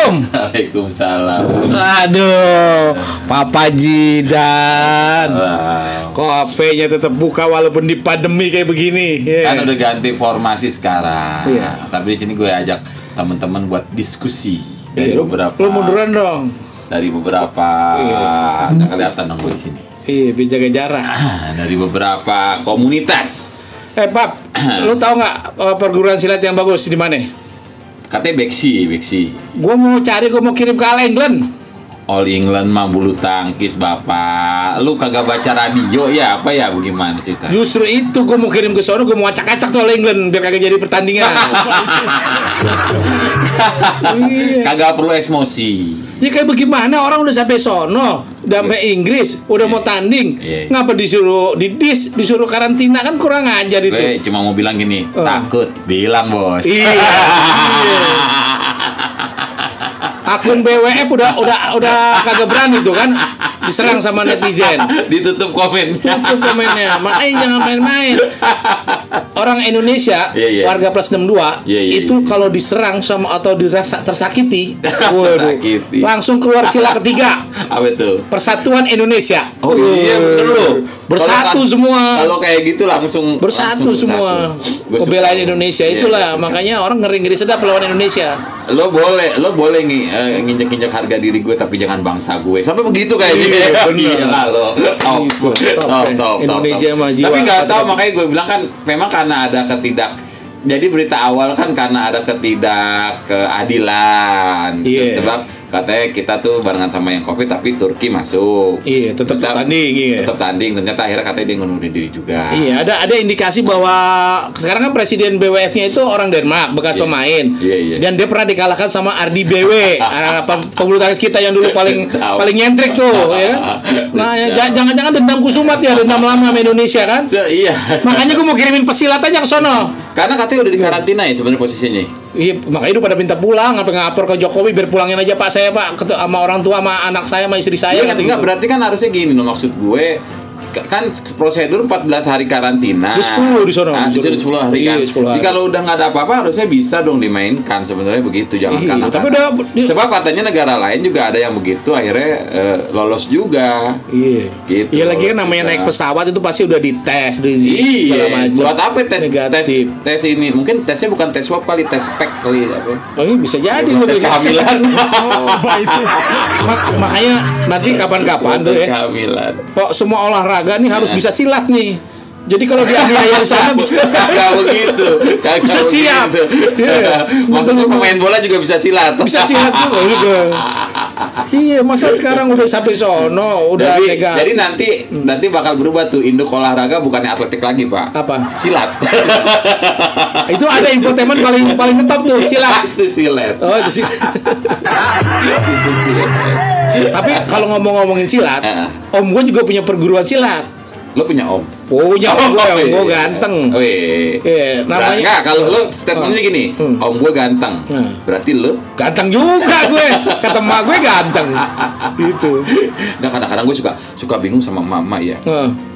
Assalamualaikum. Waalaikumsalam. Aduh, Papa Jidan. Kok HP-nya tetap buka walaupun di pandemi kayak begini? Kan udah ganti formasi sekarang. Iya. Tapi di sini gue ajak teman-teman buat diskusi dari Lu munduran dong. Dari beberapa nggak kelihatan dong gue di sini. Iya, jaga jarak. Dari beberapa komunitas. Pap, lu tahu nggak perguruan silat yang bagus di mana? Katanya Beksi. Gue mau kirim ke All England. All England mah bulu tangkis bapak. Lu kagak baca radio ya apa ya bagaimana cerita? Justru itu gue mau kirim ke sono, gue mau acak-acak tuh All England biar kagak jadi pertandingan. Kagak perlu emosi. Ya kayak bagaimana orang udah sampai sono, udah sampai Inggris, udah mau tanding, ngapa disuruh disuruh karantina, kan kurang ajar itu. Gue cuma mau bilang gini, takut, bilang bos. Iya. Akun BWF udah kagak berani tuh kan, diserang sama netizen. Ditutup komen. Tutup komennya. Makanya jangan main-main. Orang Indonesia, warga plus 62 itu kalau diserang sama atau dirasa tersakiti, waduh, langsung keluar sila ketiga. Apa itu? Persatuan Indonesia. Oh iya bener loh. Bersatu semua. Kalau kayak gitu langsung bersatu semua. Pembelain Indonesia itulah. Makanya orang ngeri-ngeri sedap lawan Indonesia. Lo boleh nih nginjek-injek harga diri gue tapi jangan bangsa gue. Sampai begitu kayak gitu. Bener. Lo. Top. Indonesia mah jiwa. Tapi nggak tahu, makanya gue bilang kan memang karena ada jadi berita awal kan karena ada ketidakkeadilan. Sebab katanya kita tuh barengan sama yang COVID tapi Turki masuk. Iya, tetap tanding. Tetap tanding. Ternyata akhirnya katanya dia ngundurin diri juga. Iya, ada indikasi bahwa sekarang kan presiden BWF-nya itu orang Denmark, bekas pemain. Iya. Dan dia pernah dikalahkan sama Ardi BW, pebulu tangkis kita yang dulu paling nyentrik tuh, ya kan? Nah, jangan-jangan dendam kusumat ya, dendam lama sama Indonesia kan? Iya. Makanya gue mau kirimin pesilat aja ke sono. Karena katanya udah dikarantina ya sebenarnya posisinya. Iya, makanya itu pada minta pulang, ngapor ke Jokowi biar pulangin aja Pak saya Pak, sama orang tua, sama anak saya, sama istri saya. Enggak, gitu. Berarti kan harusnya gini loh, maksud gue kan prosedur 14 hari karantina. 10 di sono. Disuruh 10 hari kan. Iya, 10 hari. Jadi kalau udah nggak ada apa-apa harusnya bisa dong dimainkan sebenarnya begitu. Jangan kan. Tapi udah sebab katanya negara lain juga ada yang begitu akhirnya lolos juga. Iya. Gitu. Iya lagi kan namanya naik pesawat itu pasti udah dites segala macam. Buat apa tes negatif. Tes ini? Mungkin tesnya bukan tes swab kali, tes spek kali apa. Oh, ini bisa jadi tes kehamilan. Makanya nanti kapan-kapan tuh ya. Kehamilan. Kok semua olahraga nih harus bisa silat nih. Jadi kalau dianiaya di sana bisa nggak begitu. Bisa siap. Maksudnya pemain bola juga bisa silat. Bisa silat juga gitu. Iya, masa sekarang udah sampai sono, udah negatif. Jadi nanti bakal berubah tuh, induk olahraga bukannya atletik lagi, Pak. Apa? Silat. Itu ada infotainment paling ngetop tuh, silat. Itu silat. Oh, itu silat. Tapi kalau ngomongin silat, om gue juga punya perguruan silat. Lo punya om? Punya om gue ganteng. Namanya enggak, kalau lo statementnya gini, om gue ganteng. Berarti lo ganteng juga gue. Kata emak gue ganteng. Gitu. Nah, kadang-kadang gue suka bingung sama emak ya.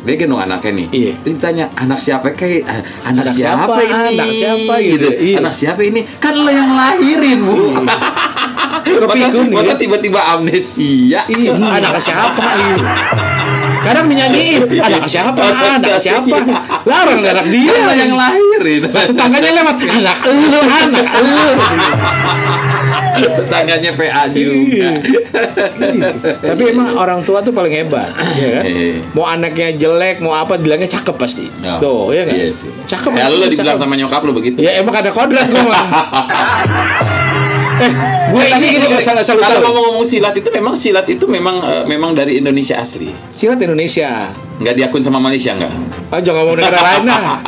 Dia gendong anaknya nih. Iya. Terus ditanya, anak siapa kayak anak siapa ini? Anak siapa gitu. Iya. Anak siapa ini? Kan lo yang lahirin, Bu. Masa tiba-tiba amnesia? Iya, anak siapa ini? Kadang dinyanyiin, anak siapa? Larang anak dia yang lahirin. Tetangganya lewat, anak elu. Tetangganya PA juga. Tapi emang orang tua tuh paling hebat, ya kan? Mau anaknya jelek, mau apa, bilangnya cakep pasti. Tuh, ya kan? Cakep. Ya lu dibilang sama nyokap lu begitu. Ya emang ada kodrat gue mah. Gue ini salah tahu. Kalau ngomong silat itu memang dari Indonesia asli. Silat Indonesia. Nggak diakun sama Malaysia nggak? Jangan ngomong negara lain lah.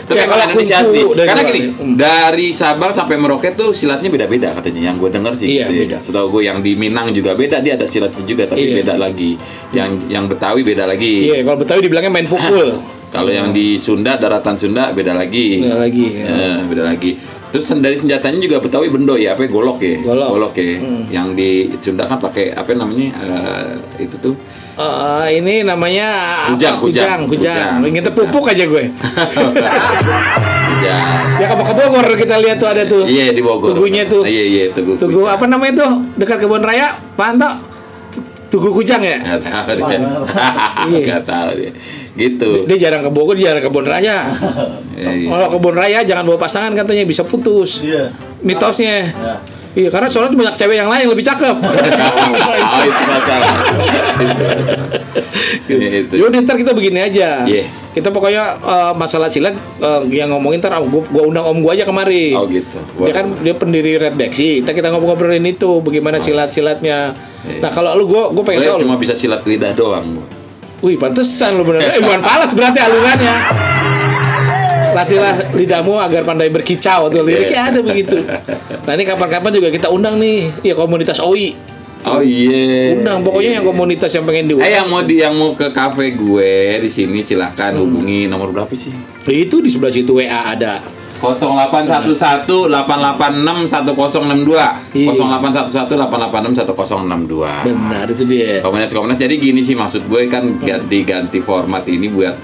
Tapi kalau Indonesia asli. Karena gini, dari Sabang sampai Merauke tuh silatnya beda-beda katanya. Yang gue dengar sih. Iya, beda. Setahu gue yang di Minang juga beda, dia ada silat juga tapi beda lagi. Yang Betawi beda lagi. Iya, kalau Betawi dibilangnya main pukul. Kalau yang di Sunda, daratan Sunda beda lagi. Beda lagi. Beda lagi. Terus dari senjatanya juga Betawi bendo ya, apa golok ya? Golok ya. Yang di Sunda kan pakai apa namanya? Itu tuh. Ini namanya kujang. Ingin pupuk aja gue. Kujang. Ya ke Bogor kita lihat tuh ada tuh. Iya di Bogor. Tugunya tuh. Iya Tugu apa namanya tuh? Dekat Kebun Raya, Panto. Tugu Kujang ya? Nggak tahu dia. Gitu. Dia jarang ke Bogor, jarang ke Kebun Raya. Kalau Kebun Raya jangan bawa pasangan katanya bisa putus. Iya. Mitosnya. Iya, karena soalnya banyak cewek yang lain lebih cakep. Itu masalah. Yaudah ntar kita begini aja. Yeah. Kita pokoknya masalah silat yang ngomongin ntar gua undang om gua aja kemari. Oh gitu. Dia kan dia pendiri Red Beksi. Kita ngobrolin itu bagaimana silat-silatnya. Nah kalau lu gua pengen tahu. Cuma bisa silat lidah doang. Wih pantesan lu bener. Bukan falas berarti alungannya. Latihlah lidahmu agar pandai berkicau tuh liriknya ada begitu. Nah ini kapan-kapan juga kita undang nih ya komunitas OI. Oh iya. Undang pokoknya yang komunitas yang pengen diundang. yang mau ke kafe gue di sini silakan hubungi nomor berapa sih? Itu di sebelah situ WA ada. 0811 886 1062 0811 886 1062. Benar itu dia. Komunitas. Jadi gini sih maksud gue kan ganti format ini buat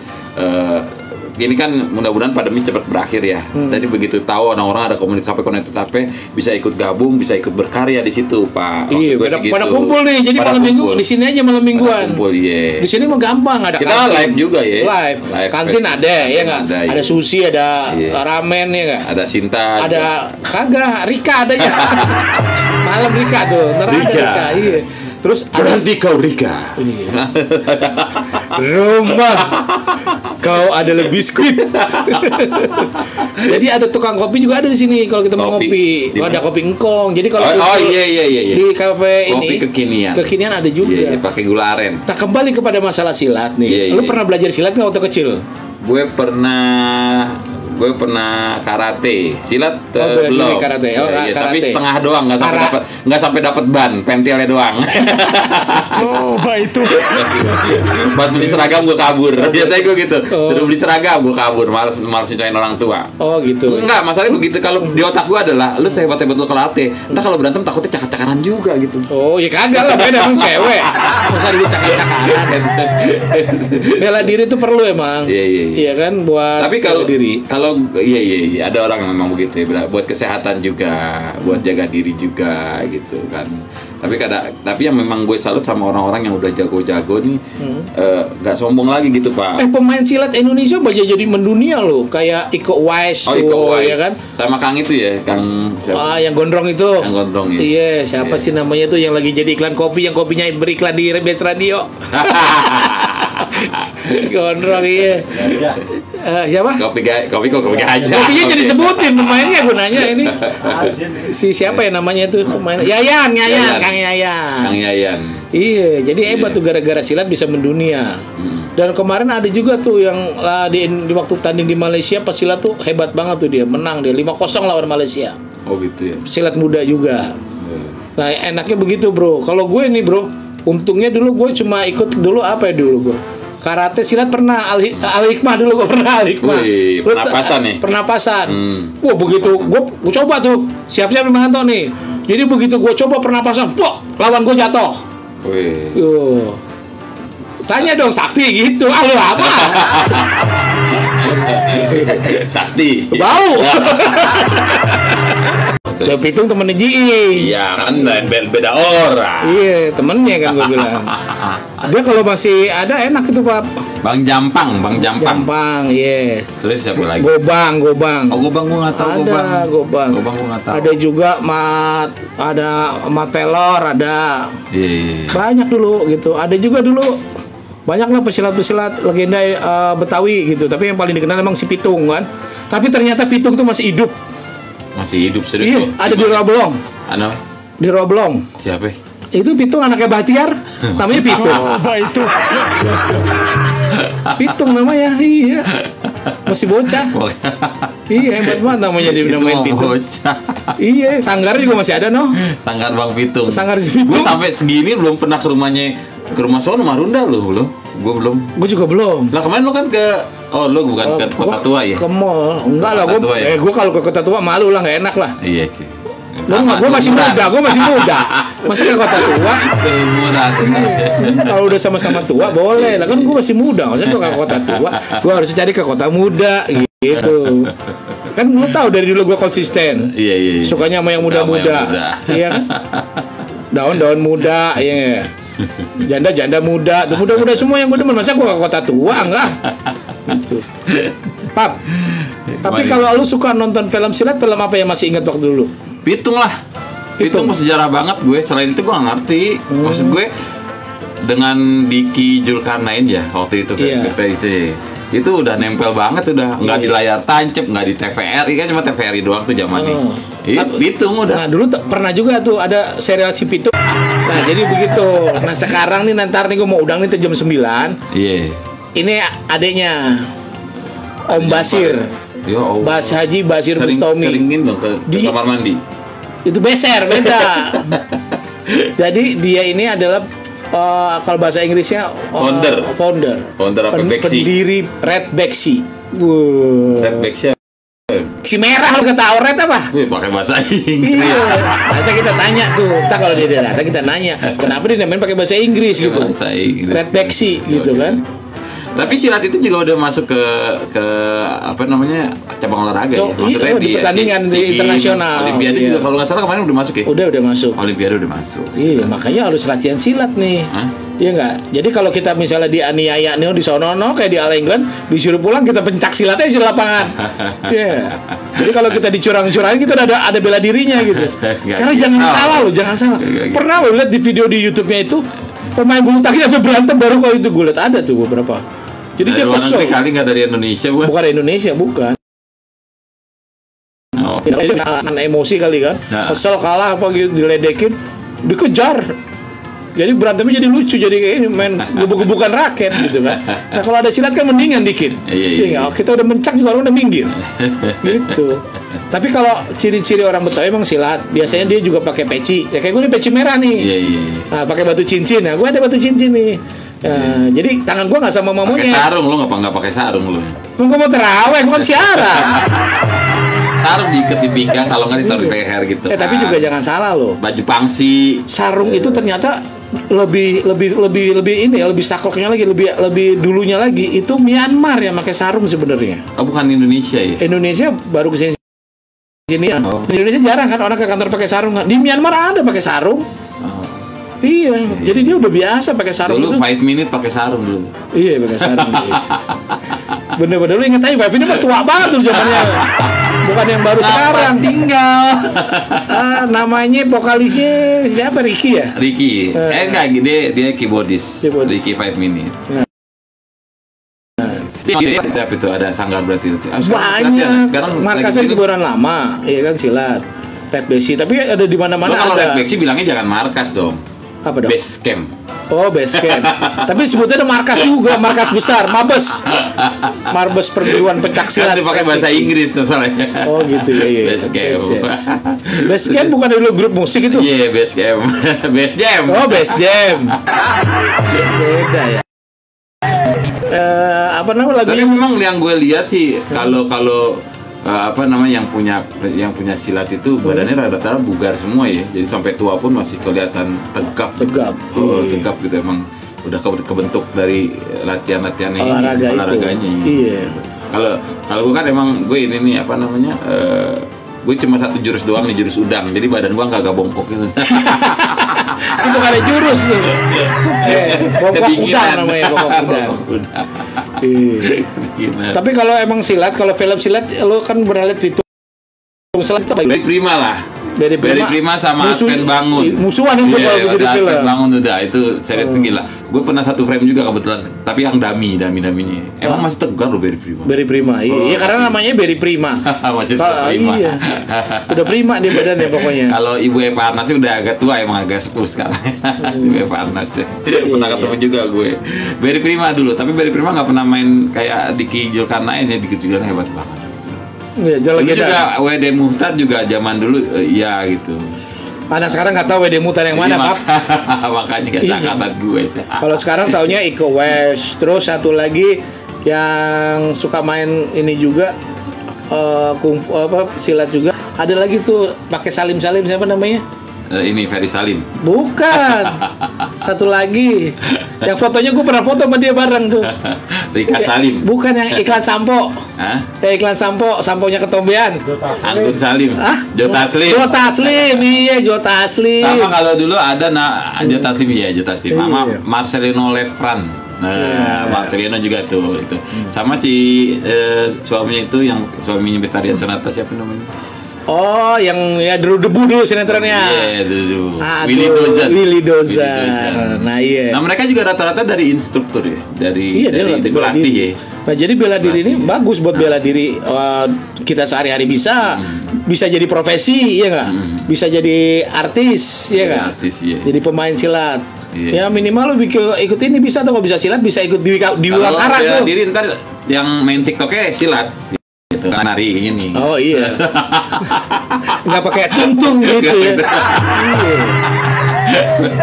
ini kan mudah-mudahan pandemi cepat berakhir ya. Tadi begitu tahu orang-orang ada komunitas HP bisa ikut gabung, bisa ikut berkarya di situ, Pak. Iya, pada kumpul nih. Jadi malam minggu di sini aja malam mingguan. Kumpul, iya. Di sini mah gampang ada kita kantin. Live juga ya. Live. Kantin ada ya enggak? Ada sushi, ada ramen ya enggak? Ada Sinta. Ada kagak, Rika ada ya. Malam Rika tuh. Rika. Iya. Terus berarti kau Rika. Rumah kau adalah biskuit. Jadi ada tukang kopi juga ada di sini kalau kita mau ngopi. Ada kopi engkong. Jadi kalau iya. Di kafe ini kekinian ada juga. Iya, pakai gula aren. Nah, kembali kepada masalah silat nih. Lu pernah belajar silat nggak waktu kecil? Gue pernah karate, silat belum. Karate. Karate. Tapi setengah doang, nggak sampai dapat ban, pentilnya doang. Coba itu. Pas beli seragam gue kabur. Biasanya gue gitu. Sudah beli seragam gue kabur, malas nyusahin orang tua. Oh gitu. Enggak, masalahnya begitu. Kalau di otak gue adalah, lu sehebat-hebat lu karate, entah kalau berantem takutnya cakar-cakaran juga gitu. Oh ya kagak lah, beda emang cewek. Masa dia cakar-cakaran. Bela diri itu perlu emang. Iya kan buat bela diri. Kalau iya ada orang yang memang begitu ya, buat kesehatan juga, buat jaga diri juga gitu kan. Tapi yang memang gue salut sama orang-orang yang udah jago-jago nih, nggak sombong lagi gitu Pak. Pemain silat Indonesia banyak jadi mendunia loh, kayak Iko Uwais ya kan. Sama Kang itu ya, Kang siapa? Yang gondrong itu. Yang gondrong ya. Iya, siapa sih namanya tuh yang lagi jadi iklan kopi, yang kopinya beriklan di Rebes Radio. Gondrong iya. Siapa? Kopi aja. Kopinya jadi sebutin pemainnya gunanya ini. Siapa ya namanya tuh pemain? Kang Yayan. Iya, jadi hebat tuh gara-gara silat bisa mendunia. Dan kemarin ada juga tuh yang di waktu tanding di Malaysia pas silat tuh hebat banget tuh dia, menang dia 5-0 lawan Malaysia. Oh gitu ya. Silat muda juga. Nah, enaknya begitu, Bro. Kalau gue nih, Bro, untungnya dulu gue cuma ikut dulu apa ya dulu gue? Karate silat pernah Al-Hikmah dulu gue pernah Al-Hikmah. Wih, pernapasan nih. Pernapasan. Wah, begitu gue coba tuh. Siap-siap memantau nih. Jadi begitu gue coba pernapasan, lawan gue jatuh. Wih. Tanya dong Sakti gitu. Lu apa? Sakti. Bau. Udah Pitung temennya Ji. Iya kan beda orang. Iya temennya kan gue bilang. Dia kalau masih ada enak itu Pak. Bang Jampang. Iya. Terus siapa lagi? Gobang. Oh Gobang gue nggak tahu. Ada Gobang gue nggak tahu. Ada juga Mat Pelor ada. Iya. Banyak dulu gitu. Ada juga dulu. Banyak lah pesilat legenda Betawi gitu. Tapi yang paling dikenal emang si Pitung kan. Tapi ternyata Pitung tuh masih hidup. Masih hidup serius. Iya, ada di Roblong. Di Roblong. Siapa? Itu Pitung anaknya Bahtiar, namanya Pitung. Coba itu. Pitung namanya, iya. Masih bocah. Iya, hebat banget namanya dinamain Pitung. Iya, Sanggar juga masih ada Sanggar Bang Pitung. Sanggar si Pitung. Gue sampai segini belum pernah ke rumah Sono Marunda loh. Gue belum. Gue juga belum. Lah kemarin lu kan lu bukan ke Kota Tua ya? Ke mall. Enggak lah, gue kalau ke Kota Tua malu lah, nggak enak lah. Iya sih. Gue masih muda. Masa ke Kota Tua? Seumuran. Kalau udah sama-sama tua boleh lah, kan gue masih muda. Masa gue ke Kota Tua? Gue harus cari ke Kota Muda gitu. Kan lu tahu dari dulu gue konsisten. Iya. Sukanya sama yang muda-muda. Iya kan? Daun-daun muda, iya. Janda-janda muda, tuh muda-muda semua yang gue demen. Masa gue ke Kota Tua enggak? Gitu. Pap. Tapi kalau lu suka nonton film silat, film apa yang masih ingat waktu dulu? Pitung lah. Pitung sejarah banget gue. Selain itu gue gak ngerti. Maksud gue dengan Diki Zulkarnain ya waktu itu itu udah nempel banget, udah nggak di layar tancap, nggak di TVRI, kan cuma TVRI doang tuh zamannya. Pitung udah. Nah dulu pernah juga tuh ada serial si Pitung. Nah jadi begitu. Nah sekarang nih nanti gue mau udang nih jam 9. Iya. Ini adeknya Om Basir. Bas Haji Basir Bustami. Seringin dong ke kamar mandi. Itu beser, beda. Jadi dia ini adalah kalau bahasa Inggrisnya founder apa pendiri Red Bexy. Red Bexy si merah lo kata Red apa? Pakai bahasa Inggris. Iya. Nanti kita tanya tuh. Kalau dia datang kita nanya kenapa dia namain pakai bahasa Inggris gitu. Bahasa Inggris. Red Bexy gitu kan. Tapi silat itu juga udah masuk ke apa namanya cabang olahraga ya. Maksudnya di pertandingan di internasional. Olimpiade juga kalau nggak salah kemarin udah masuk ya. Udah masuk. Olimpiade udah masuk. Iya, makanya harus latihan silat nih. Iya nggak? Jadi kalau kita misalnya dianiaya nih di sono kayak di All England disuruh pulang kita pencak silatnya di lapangan. Iya. Jadi kalau kita dicurang-curangin kita ada bela dirinya gitu. Karena jangan salah. Pernah lo lihat di video di YouTube-nya itu pemain bulu tangkis sampai berantem baru kalau itu gue lihat ada tuh beberapa. Jadi dia kesel. Kali nggak dari Indonesia, bukan Indonesia, bukan. Emosi kali kan, kesel kalah apa gitu, diledekin, dikejar. Jadi berantemnya jadi lucu, jadi kayak ini main gebuk-gebukan raket gitu kan. Nah kalau ada silat kan mendingan dikit. Iya. Kita udah mencak juga orang udah minggir. Gitu. Tapi kalau ciri-ciri orang Betawi emang silat, biasanya dia juga pakai peci. Ya kayak gue ini peci merah nih. Iya. Nah, pakai batu cincin. Nah, gue ada batu cincin nih. Jadi tangan gue nggak sama monyet. Pakai sarung lo nggak pakai sarung lo? Gue mau terawih, gue kan siaran. Sarung diikat di pinggang kalau nggak ditaruh di leher gitu. Tapi juga jangan salah loh. Baju pangsi. Sarung itu ternyata lebih ini ya, lebih sakleknya lagi, lebih dulunya lagi itu Myanmar yang pakai sarung sebenarnya. Oh bukan Indonesia ya? Indonesia baru kesini. Di Indonesia jarang kan orang ke kantor pakai sarung. Di Myanmar ada pakai sarung. Iya, jadi dia udah biasa pakai sarung. Dulu 5 minute pakai sarung dulu. Iya, pakai sarung. Bener-bener lu inget aja 5 minute mah tua banget dulu zamannya. Bukan yang baru sekarang. Tinggal. Namanya vokalisnya siapa? Ricky ya? Ricky. Enggak, dia keyboardis. Ricky 5 minute. Tapi itu ada sanggar berarti itu. Banyak. Markasnya di Kebayoran Lama, iya kan silat. Red Bexy, tapi ada di mana-mana ada. Kalau Red Bexy bilangnya jangan markas dong. Apa dong? Base camp. Oh, base camp. Tapi sebutnya ada markas juga, markas besar, Mabes. Mabes perguruan pencak silat. Kan pakai bahasa Inggris masalahnya. Oh, gitu ya. Base camp. Base camp bukan dulu grup musik itu? Iya, base camp. Base jam. Oh, base jam. Beda ya. Apa namanya lagi? Tapi memang yang gue lihat sih kalau apa namanya yang punya silat itu badannya rata-rata bugar semua ya, jadi sampai tua pun masih kelihatan tegap tegap gitu, emang udah kebentuk dari latihannya olahraganya. Iya. Kalau gue kan emang gue ini nih apa namanya gue cuma satu jurus doang nih, jurus udang, jadi badan gue agak bongkok gitu. Itu bukan ada jurus tuh. Bongkok udang namanya, bongkok udang. Tapi kalau emang silat, kalau film silat lo kan pernah lihat itu silat itu Beri Prima lah. Beri Prima sama Aspen Bangun. Musuhan itu kalau begitu film. Aspen Bangun udah itu saya lihat gila. Gue pernah satu frame juga kebetulan, tapi yang daminya. Emang masih tegar loh Beri Prima. Beri Prima. Iya, karena namanya Beri Prima. Masih prima. Iya. Udah prima dia badannya pokoknya. Kalau Ibu Eva Arnas sih udah agak tua, emang agak sepuh sekarang. Ibu Eva Arnas. Pernah ketemu juga gue. Beri Prima dulu, tapi Beri Prima enggak pernah main kayak Diki Zulkarnain ya, Diki Zulkarnain hebat banget. Ya, juga WD Muhtad juga zaman dulu ya gitu. Anak sekarang nggak tahu WD Mutan yang mana, Pap. Makanya nggak angkatan gue sih. Kalau sekarang taunya Iko Uwais. Terus satu lagi yang suka main ini juga kungfu silat juga. Ada lagi tuh pakai salim-salim, siapa namanya? Ini Ferry Salim. Bukan. Satu lagi. Yang fotonya gue pernah foto sama dia bareng tuh. Rika Salim. Bukan yang iklan sampo. Hah? Iklan samponya ketombean. Anggun Salim. Jota Taslim. Iya, Jota Taslim. Sama kalau dulu ada Jota Taslim ya, Jota Taslim. Sama Marcelino Lefran. Marcelino juga tuh itu. Sama si suaminya itu yang suaminya Betharia Sonata, siapa namanya? Oh, yang ya debu dulu sinetronnya. Iya, debu. Willy Dozan. Nah, iya. Nah, mereka juga rata-rata dari instruktur ya, dari pelatih ya. Nah, jadi bela diri ini bagus buat bela diri kita sehari-hari bisa jadi profesi, ya nggak? Bisa jadi artis, ya nggak? Jadi pemain silat. Ya minimal lu ikut ini bisa, atau nggak bisa silat bisa ikut di Wakara tuh. Bela diri ntar yang main TikToknya silat. Gitu kan, nari ini. Oh iya. Nggak pakai tuntung gitu ya. Iya.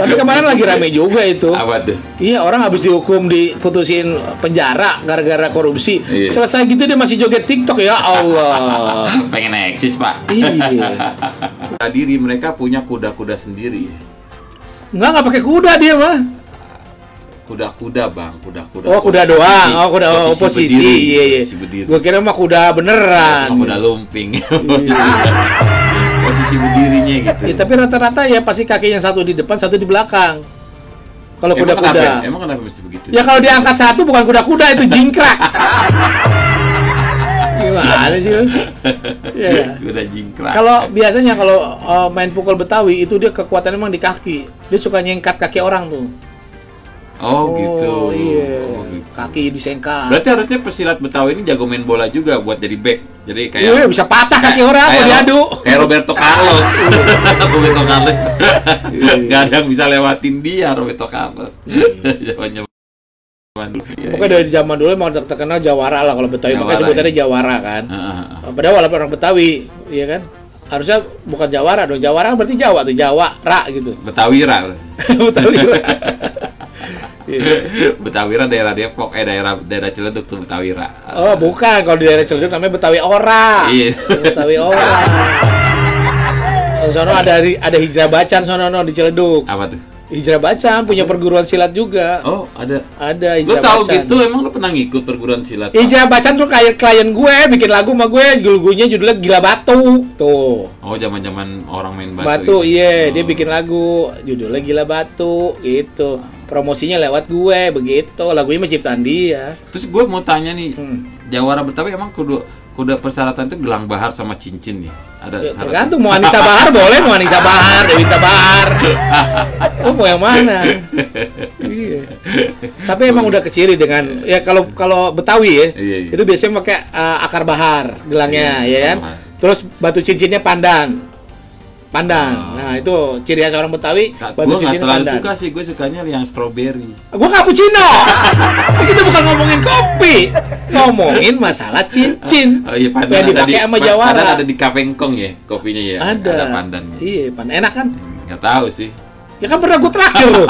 Tapi kemarin lagi rame juga itu. Apa tuh? Iya, orang habis dihukum diputusin penjara gara-gara korupsi. Iya. Selesai gitu dia masih joget TikTok, ya Allah. Pengen eksis, Pak. Iya. Diri mereka punya kuda-kuda sendiri. Nggak pakai kuda dia mah. Kuda-kuda, Bang, kuda-kuda. Oh, kuda doang. Oh, kuda oposisi. Iya. Gua kira mah kuda beneran. Kuda lumping. Posisi berdirinya gitu. Ya, tapi rata-rata ya pasti kakinya satu di depan, satu di belakang. Kalau kuda-kuda. Emang kenapa mesti begitu? Ya kalau diangkat satu bukan kuda-kuda, itu jingkrak. Gimana sih lu? Ya. Kuda jingkrak. Kalau biasanya kalau main pukul Betawi itu dia kekuatan emang di kaki. Dia suka nyengkat kaki orang tuh. Oh gitu. Iya. Gitu. Kaki disengkat. Berarti harusnya pesilat Betawi ini jago main bola juga buat jadi back. Jadi kayak iya, bisa patah kaki orang kalau diadu. Kayak Roberto Carlos. Roberto Carlos. Gak ada yang bisa lewatin dia, Roberto Carlos. Zaman-zaman dulu. Pokoknya dari zaman dulu emang terkenal Jawara lah kalau Betawi. Makanya sebutannya Jawara kan. Padahal walaupun orang Betawi, iya kan? Harusnya bukan Jawara dong. Jawara berarti Jawa tuh, Jawara gitu. Betawira. Betawira. Betawira daerah Depok, daerah Ciledug tuh Betawira. Oh bukan, kalau di daerah Ciledug namanya Betawi Ora. Iya. Betawi Ora. Sono ada Hijrah Bacan sono di Ciledug. Apa tuh? Hijrah Bacan punya perguruan silat juga. Oh ada. Ada Hijrah Bacan. Lo tahu Bacan. gitu? Emang lo pernah ngikut perguruan silat? Hijrah Bacan tuh kayak klien gue bikin lagu sama gue, lagunya judulnya Gila Batu tuh. Oh zaman-zaman orang main batu. Batu iya, dia bikin lagu judulnya Gila Batu gitu. Promosinya lewat gue begitu, lagunya ciptaan dia. Terus gue mau tanya nih, Jawara Betawi emang kuda persyaratan itu gelang bahar sama cincin nih? Ada ya, tergantung mau Anissa Bahar boleh, mau Anissa Bahar, Dewita Bahar. Lo mau yang mana? Iya. Tapi emang udah keciri dengan ya kalau Betawi ya, iya. Itu biasanya pakai akar bahar gelangnya, ya kan? Terus batu cincinnya pandan. Nah itu ciri khas orang Betawi. Gue nggak terlalu suka sih, gue sukanya yang strawberry. Gue cappuccino. Kita bukan ngomongin kopi, ngomongin masalah cincin. Oh iya, pandan yang dipakai sama Jawara. Pandan ada di Kapengkong ya, kopinya ya. Ada pandan. Iya, pandan enak kan? Nggak tahu sih. Ya kan pernah gue terakhir loh.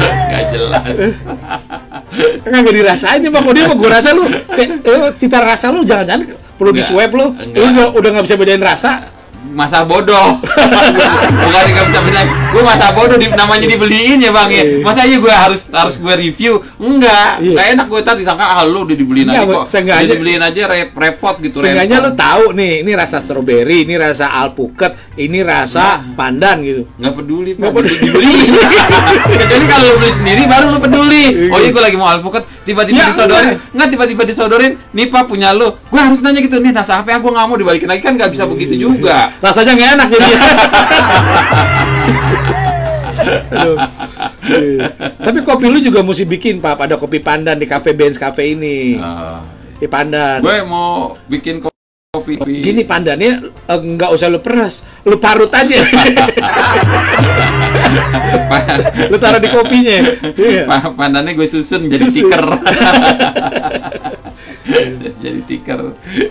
Nggak jelas. Nggak dirasain nih Pak. Kalau dia mau gue rasa lu, cita rasa lu jangan-jangan perlu di swab lu. Lu udah nggak bisa bedain rasa. Masa bodoh. Bukan nggak bisa bedain. Gue masa bodoh namanya dibeliin ya Bang ya. Masa aja gue harus gue review? Enggak. Nggak enak gue tadi disangka lu udah dibeliin aja kok. Udah dibeliin aja repot gitu. Seenggaknya lu tahu nih, ini rasa strawberry, ini rasa alpukat, ini rasa pandan gitu. Nggak peduli. Nggak peduli dibeliin. Jadi kalau lu beli sendiri baru lu peduli. Oh iya gue lagi mau alpukat, tiba-tiba disodorin. Nggak tiba-tiba disodorin. Nih Pak punya lu. Gue harus nanya gitu nih rasa apa ya? Gue nggak mau dibalikin lagi kan nggak bisa begitu juga. Rasanya nggak enak jadi. Tapi kopi lu juga mesti bikin Pak. Ada kopi pandan di Cafe Benz Cafe ini. Di pandan. Gue mau bikin kopi. Gini pandannya nggak usah lu peras, lu parut aja. Lu taruh di kopinya. Pandannya gue susun jadi stiker. Jadi tikar.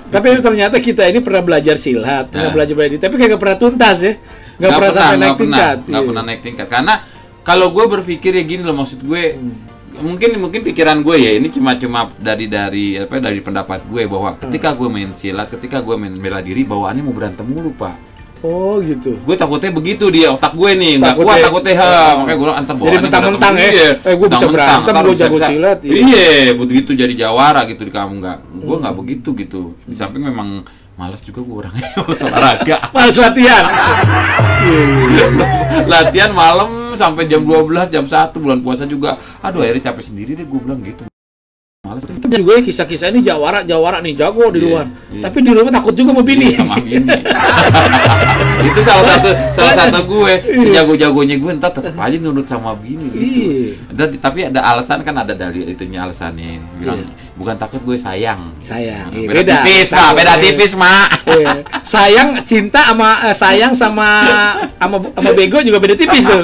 Tapi ternyata kita ini pernah belajar silat, pernah belajar bela diri, tapi kagak pernah tuntas ya. Nggak pernah sampai naik tingkat. Nggak pernah naik tingkat. Karena kalau gue berpikir ya gini loh, maksud gue mungkin pikiran gue ya ini cuma dari pendapat gue bahwa ketika gue main silat, ketika gue main bela diri, bawaannya mau berantem mulu, Pak. Oh gitu. Gue takutnya begitu dia otak gue nih, nggak kuat takutnya, makanya gue antar bawaannya. Jadi mentang-mentang ya, gue bisa berantem, gue jago silat. Iya, begitu jadi jawara gitu di kamu nggak. Gue nggak begitu gitu. Di samping memang malas juga gue orangnya, malas olahraga. Malas latihan. Latihan malam sampai jam 12, jam 1 bulan puasa juga. Aduh, akhirnya capek sendiri deh gue bilang gitu. Males. Itu juga kisah-kisah ini jawara nih jago di luar. Tapi di rumah takut juga sama bini. Sama bini. Itu salah satu gue. Sejago-jagonya gue entar tetap aja nurut sama bini gitu. Tapi ada alasan kan, ada dalil itunya alasannya. Bilang bukan takut, gue sayang. Sayang. Beda tipis, Mak. Sayang cinta sama bego juga beda tipis tuh.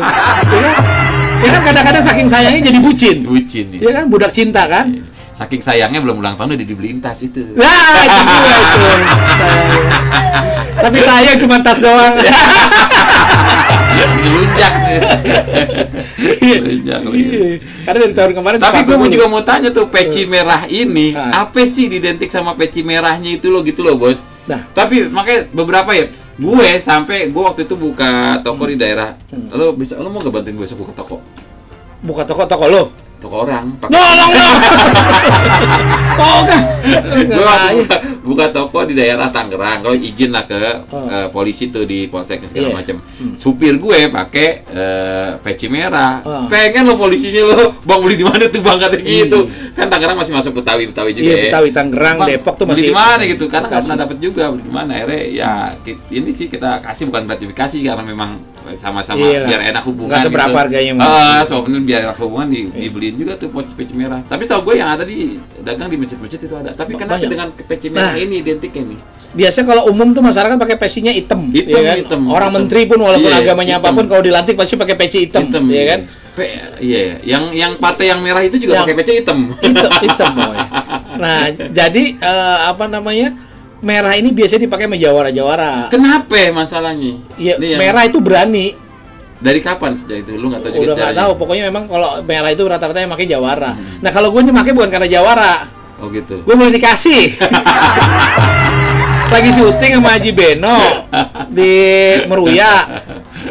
Ya kan kadang-kadang saking sayangnya jadi bucin. Ya kan budak cinta kan? Saking sayangnya belum ulang tahun udah dibeliin tas itu. Nah, itu dia tuh. Tapi sayang cuma tas doang. Dilunjak. Karena dari tahun kemarin. Tapi gue juga mau tanya tuh, peci merah ini apa sih identik sama peci merahnya itu gitu loh, Bos. Nah, tapi makanya beberapa ya, gue waktu itu buka toko di daerah. Lo mau gak bantuin gue buka toko? Buka toko lo? Toko orang. Nolong dong. Oh enggak. Buka toko di daerah Tangerang. Kalau izin lah ke polisi tuh di polsek segala macam. Supir gue pakai peci merah. Pengen lo polisinya lo, Bang beli di mana tuh Bang, katanya gitu. Kan Tangerang masih masuk Betawi juga ya. Betawi, Tangerang, Depok tuh masih. Beli di mana gitu? Karena nggak pernah dapat juga beli di mana. Akhirnya ya ini sih kita kasih, bukan gratifikasi karena memang sama-sama biar enak hubungan. Nggak seberapa harganya. Soalnya biar enak hubungan dibeliin juga tuh peci merah. Tapi setahu gue yang ada di dagang di masjid-masjid itu ada. Tapi kenapa dengan peci merah ini identiknya nih? Biasanya kalau umum tuh masyarakat pakai pecinya hitam, ya kan? Orang menteri pun walaupun agamanya apapun kalau dilantik pasti pakai peci hitam, ya kan? Iya, yang partai yang merah itu juga pakai peci hitam. Hitam, boy. Nah, jadi merah ini biasanya dipakai sama jawara-jawara. Kenapa masalahnya? Iya, merah itu berani. Dari kapan sejak itu? Lu nggak tahu juga? Udah nggak tahu. Pokoknya memang kalau merah itu rata-rata yang pakai jawara. Nah, kalau gue pakai bukan karena jawara. Oh gitu. Gue boleh dikasih. Lagi syuting sama Haji Beno di Meruya,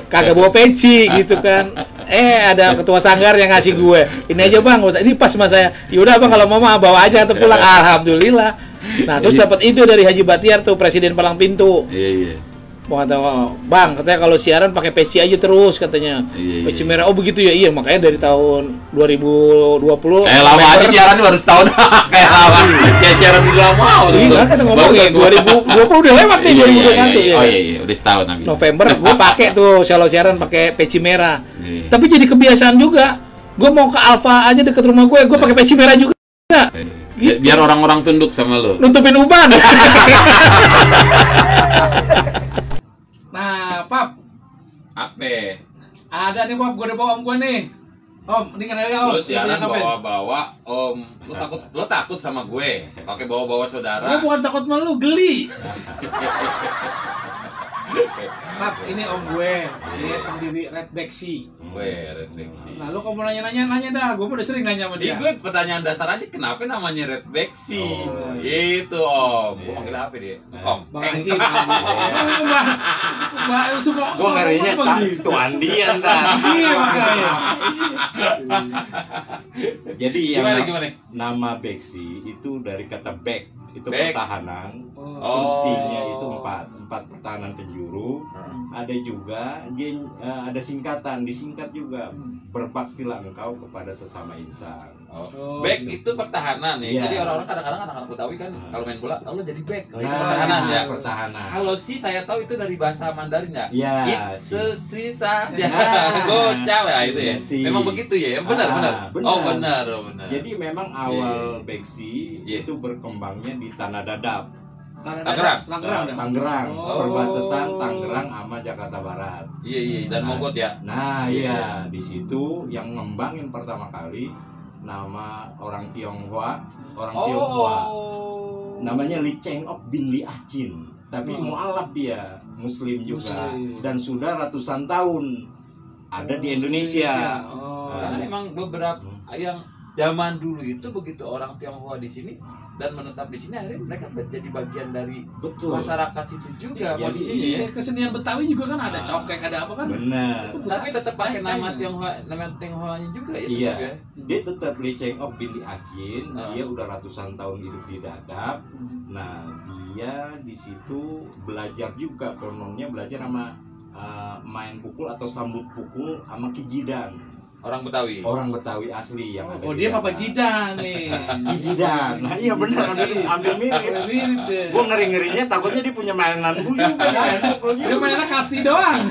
kagak bawa peci gitu kan. Ada ketua sanggar yang ngasih gue. Ini aja Bang, ini pas sama saya. Yaudah Bang, kalau mau bawa aja atau pulang. Alhamdulillah. Nah, terus dapat ide dari Haji Batiar tuh, Presiden Palang Pintu. Iya. Bang, katanya kalau siaran pakai peci aja terus katanya. Peci merah. Oh begitu ya. Iya, makanya dari tahun 2020. Lama aja siaran baru setahun. Kayak lama. Kayak siaran udah lama. Iya, kan kita ngomongin 2020 udah lewat nih 2021. Oh iya, udah setahun habis. November gue pakai tuh kalau siaran pakai peci merah. Tapi jadi kebiasaan juga. Gue mau ke Alfa aja deket rumah gue pakai peci merah juga. Gitu. Biar orang-orang tunduk sama lo. Nutupin uban. Nah, Pap. Apa? Ada nih, Pap. Gue udah bawa om gue nih. Om, ini kenalnya Om. Lu siaran bawa-bawa Om. Lu takut sama gue? Pakai bawa-bawa saudara. Gue bukan takut sama lu, geli. Pap, ini om gue. Dia pendiri Red Bexy. Red Bexy. Nah, lu kalau mau nanya dah. Gue udah sering nanya sama dia. Gue pertanyaan dasar aja, kenapa namanya Red Bexy? Itu Om. Gue manggil apa dia? Om. Bang Haji. Semua. Gue ngerinya Tuan dia ntar. Iya makanya. Jadi yang nama Bexy itu dari kata back, itu pertahanan. Kursinya itu empat pertahanan penjuru. Ada juga dia ada singkatan, disingkat juga berbaktilah engkau kepada sesama insan. Back itu pertahanan ya. Jadi orang-orang kadang-kadang anak-anak Betawi kan kalau main bola selalu jadi back. Itu pertahanan ya. Pertahanan. Kalau saya tahu itu dari bahasa Mandarin ya. Iya. Sisa gocap ya itu ya. Memang begitu ya. Benar. Oh benar. Jadi memang awal Bexy itu berkembangnya di Tanah Dadap. Tangerang. Perbatasan Tangerang sama Jakarta Barat. Iya. Dan Mogot ya. Nah, iya, di situ yang ngembangin pertama kali nama orang Tionghoa, namanya Li Cheng-ok bin Li Ah-chin, tapi mualaf dia, Muslim juga, dan sudah ratusan tahun ada di Indonesia. Karena emang beberapa yang zaman dulu itu begitu orang Tionghoa di sini dan menetap di sini, akhirnya mereka menjadi bagian dari masyarakat situ juga. Ya, jadi kesenian Betawi juga kan ada cokek, ada apa kan? Benar. Tapi tetap pakai nama Tionghoanya juga ya. Iya. Dia tetap Li Cheng-ok bin Li Ah-chin. Dia udah ratusan tahun hidup di Dadap. Nah, dia di situ belajar juga, kononnya belajar sama main pukul atau sambut pukul sama Kijidan. Orang Betawi asli yang ada. Dia Papa Jidan nih. Kijidan. Nah, iya benar, ambil mirip deh. Gua ngeri-ngerinya takutnya dia punya mainan juga. Dia mainannya kasti doang.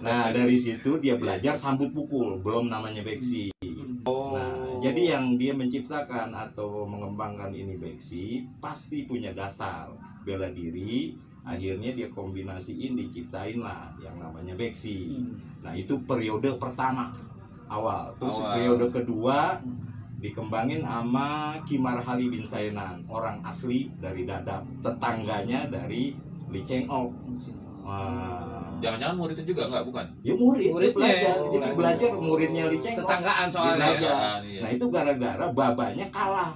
Nah, dari situ dia belajar sambut pukul, belum namanya beksi. Nah, jadi yang dia menciptakan atau mengembangkan ini beksi pasti punya dasar bela diri. Akhirnya dia kombinasiin, diciptain lah yang namanya beksi. Nah, itu periode pertama awal. Terus periode kedua dikembangin sama Ki Marhali bin Sainan, orang asli dari Dadap, tetangganya dari Li Cheng-ok. Jangan-jangan muridnya juga enggak, bukan? Ya murid belajar muridnya Li Cheng-ok. Tetanggaan soalnya. Nah, itu gara-gara babanya kalah.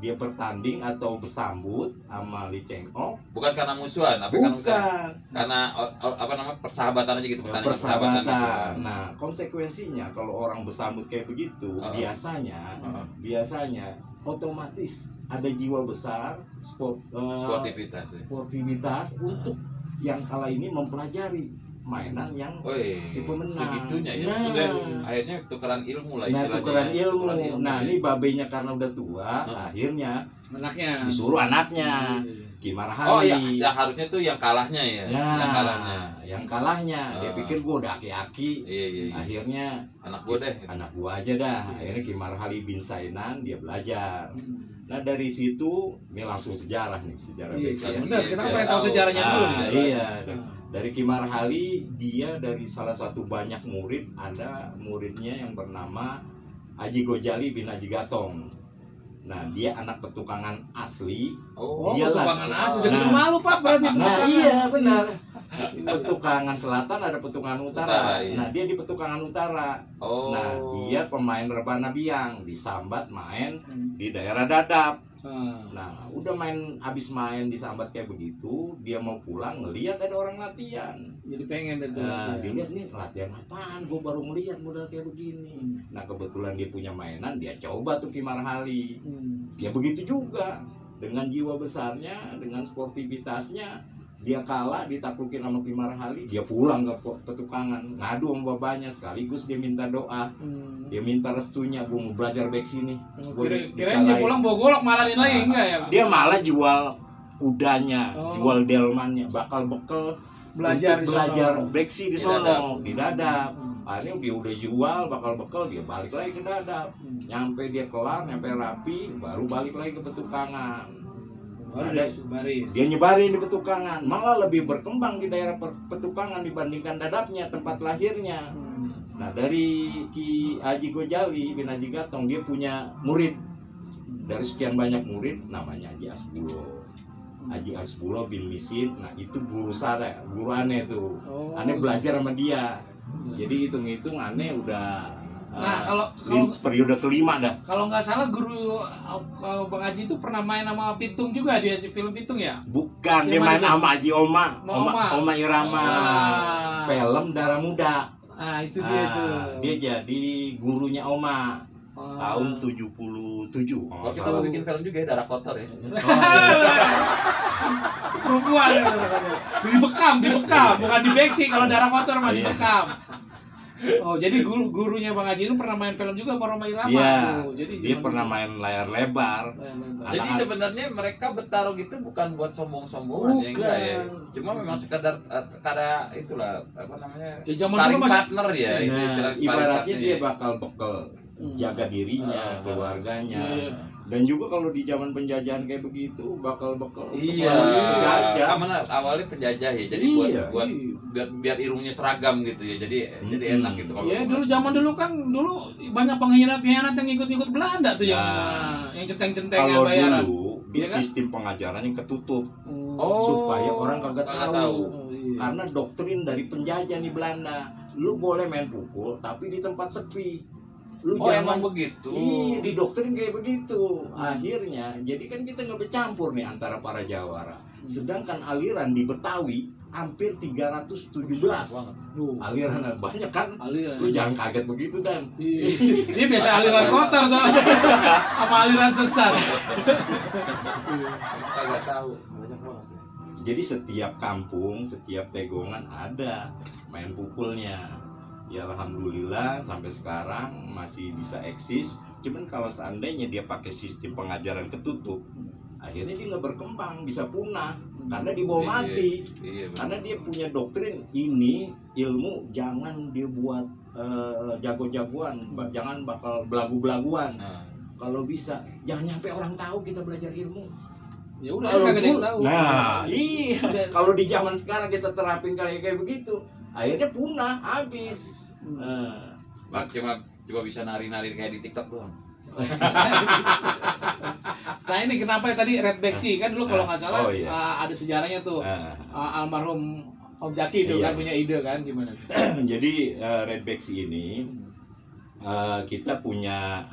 Dia bertanding atau bersambut sama Li Cheng-ok. Bukan karena musuhan, karena apa namanya, persahabatan aja gitu, persahabatan. Nah, konsekuensinya kalau orang bersambut kayak begitu, biasanya otomatis ada jiwa besar, sportivitas untuk yang kala ini mempelajari mainan yang si pemenang. Segitunya ya. Akhirnya tukeran ilmu lah istilahnya. Tukeran ilmu. Nah, ini babenya karena udah tua, akhirnya anaknya disuruh anaknya Ki Marhali. Harusnya tuh yang kalahnya ya. Yang kalahnya. Dia pikir gua udah aki-aki. Akhirnya anak gua aja dah. Akhirnya Ki Marhali bin Sainan dia belajar. Nah, dari situ ini langsung sejarah beksi. Benar, kita pengen tahu sejarahnya dulu nih. Iya. Dari Ki Marhali, dia dari salah satu banyak murid, ada muridnya yang bernama Haji Gojali bin Haji Gatong. Nah, dia anak petukangan asli. Dia petukangan asli. Udah malu Pak berarti. Nah, iya benar. Petukangan selatan ada petukangan utara. Nah, dia di petukangan utara. Nah, dia pemain rebana biang, disambat main di daerah Dadap. Nah, udah habis main disambat kayak begitu, dia mau pulang ngelihat ada orang latihan. Jadi pengen itu. Dilihat nih latihan apaan, gue baru ngelihat model kayak begini. Nah, kebetulan dia punya mainan, dia coba tuh Ki Marhali. Ya begitu juga dengan jiwa besarnya, dengan sportivitasnya. Dia kalah, ditaklukin sama Ki Marhali, dia pulang ke petukangan, ngadu sama babanya, sekaligus dia minta doa. Dia minta restunya, gue mau belajar beksi nih. Kirain dia pulang bawa golok marahin lagi, enggak ya? Dia malah jual kudanya, jual delmannya, bakal bekel belajar beksi di sono, di Dadap. Akhirnya dia udah jual bakal bekel, dia balik lagi ke Dadap. Nyampe dia kelar, nyampe rapi, baru balik lagi ke petukangan. Dia nyebarin di petukangan, malah lebih berkembang di daerah petukangan dibandingkan Dadapnya, tempat lahirnya. Nah, dari Ki Haji Gojali bin Haji Gatong, dia punya murid. Dari sekian banyak murid, namanya Haji Asbulo. Haji Asbulo bin Misin. Nah, itu guru aneh tuh. Aneh belajar sama dia. Jadi hitung-hitung aneh udah kalau periode kelima dah. Kalau nggak salah guru Bang Haji itu pernah main sama Pitung juga, dia film Pitung ya? Bukan, dia main sama Haji Oma Irama. Film Darah Muda. Itu dia tuh. Dia jadi gurunya Oma. Tahun 77. Kalau kita mau bikin film juga ya, Darah Kotor ya. Perempuan ya. Dibekam, bukan dibeksi. Kalau Darah Kotor mah dibekam. Jadi gurunya Bang Haji itu pernah main film juga sama Roma Irama. Iya. Jadi dia pernah main layar lebar. Jadi sebenarnya mereka bertarung itu bukan buat sombong-sombongan ya, enggak ya. Cuma memang sekadar itulah apa namanya? Zaman dulu partner ya. Ibaratnya dia bakal bekel jaga dirinya, keluarganya. Dan juga kalau di zaman penjajahan kayak begitu bakal iya karena awalnya penjajah ya, jadi buat biar ilmunya seragam gitu ya, jadi enak gitu kalau ya zaman dulu kan banyak pengkhianat yang ikut Belanda tuh yang centeng-centeng kalau bayaran. Dulu ya kan? Sistem pengajaran yang ketutup supaya orang kagak tahu. Karena doktrin dari penjajah di Belanda, lu boleh main pukul tapi di tempat sepi. Lu jangan emang begitu. Iya, di doktrin kayak begitu. Akhirnya jadi kan kita nggak bercampur nih antara para Jawara. Sedangkan aliran di Betawi hampir 317. Aliran banyak kan? Lu jangan kaget begitu Dan. Ini biasa aliran kotor soalnya sama aliran sesat. Kagak tahu. Jadi setiap kampung, setiap tegongan ada main pukulnya. Ya alhamdulillah sampai sekarang masih bisa eksis. Cuman kalau seandainya dia pakai sistem pengajaran ketutup, akhirnya dia nggak berkembang, bisa punah karena dibawa mati. Karena dia punya doktrin ini ilmu jangan dia buat jago-jagoan, jangan bakal belagu-belaguan. Kalau bisa jangan nyampe orang tahu kita belajar ilmu. Ya udah kagak ada yang tahu. Nah, iya. Kalau di zaman sekarang kita terapin kayak begitu, akhirnya punah, habis. Coba bisa nari-nari kayak di TikTok doang. Nah ini kenapa tadi Red Bexi kan dulu kalau nggak salah ada sejarahnya tuh almarhum Om Jaki itu kan punya ide kan gimana? Jadi Red Bexi ini kita punya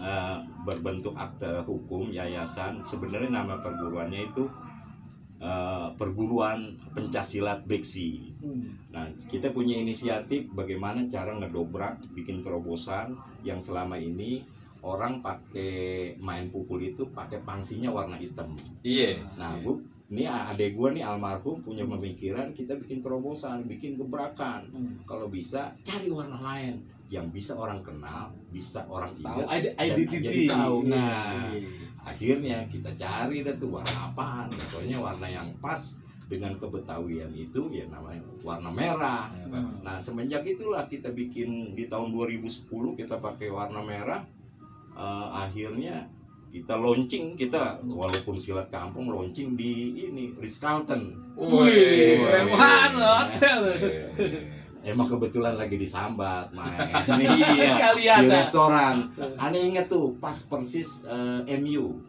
berbentuk akte hukum yayasan. Sebenarnya nama perguruannya itu Perguruan Pencaksilat Beksi. Nah, kita punya inisiatif bagaimana cara ngedobrak, bikin terobosan yang selama ini orang pakai main pukul itu pakai pangsinya warna hitam. Iya. Nah, ini adek gua nih almarhum punya pemikiran kita bikin terobosan, bikin gebrakan. Kalau bisa cari warna lain yang bisa orang kenal, bisa orang ingat, identity tahu. Nah, akhirnya kita cari dah tuh warna apaan. Pokoknya warna yang pas dengan kebetawian itu ya namanya warna merah. Nah, semenjak itulah kita bikin di tahun 2010 kita pakai warna merah. Akhirnya kita launching, kita walaupun silat kampung launching di ini Ritz-Carlton. Wih, keren banget. Emang kebetulan lagi disambat main di restoran. Aneh inget tuh pas persis MU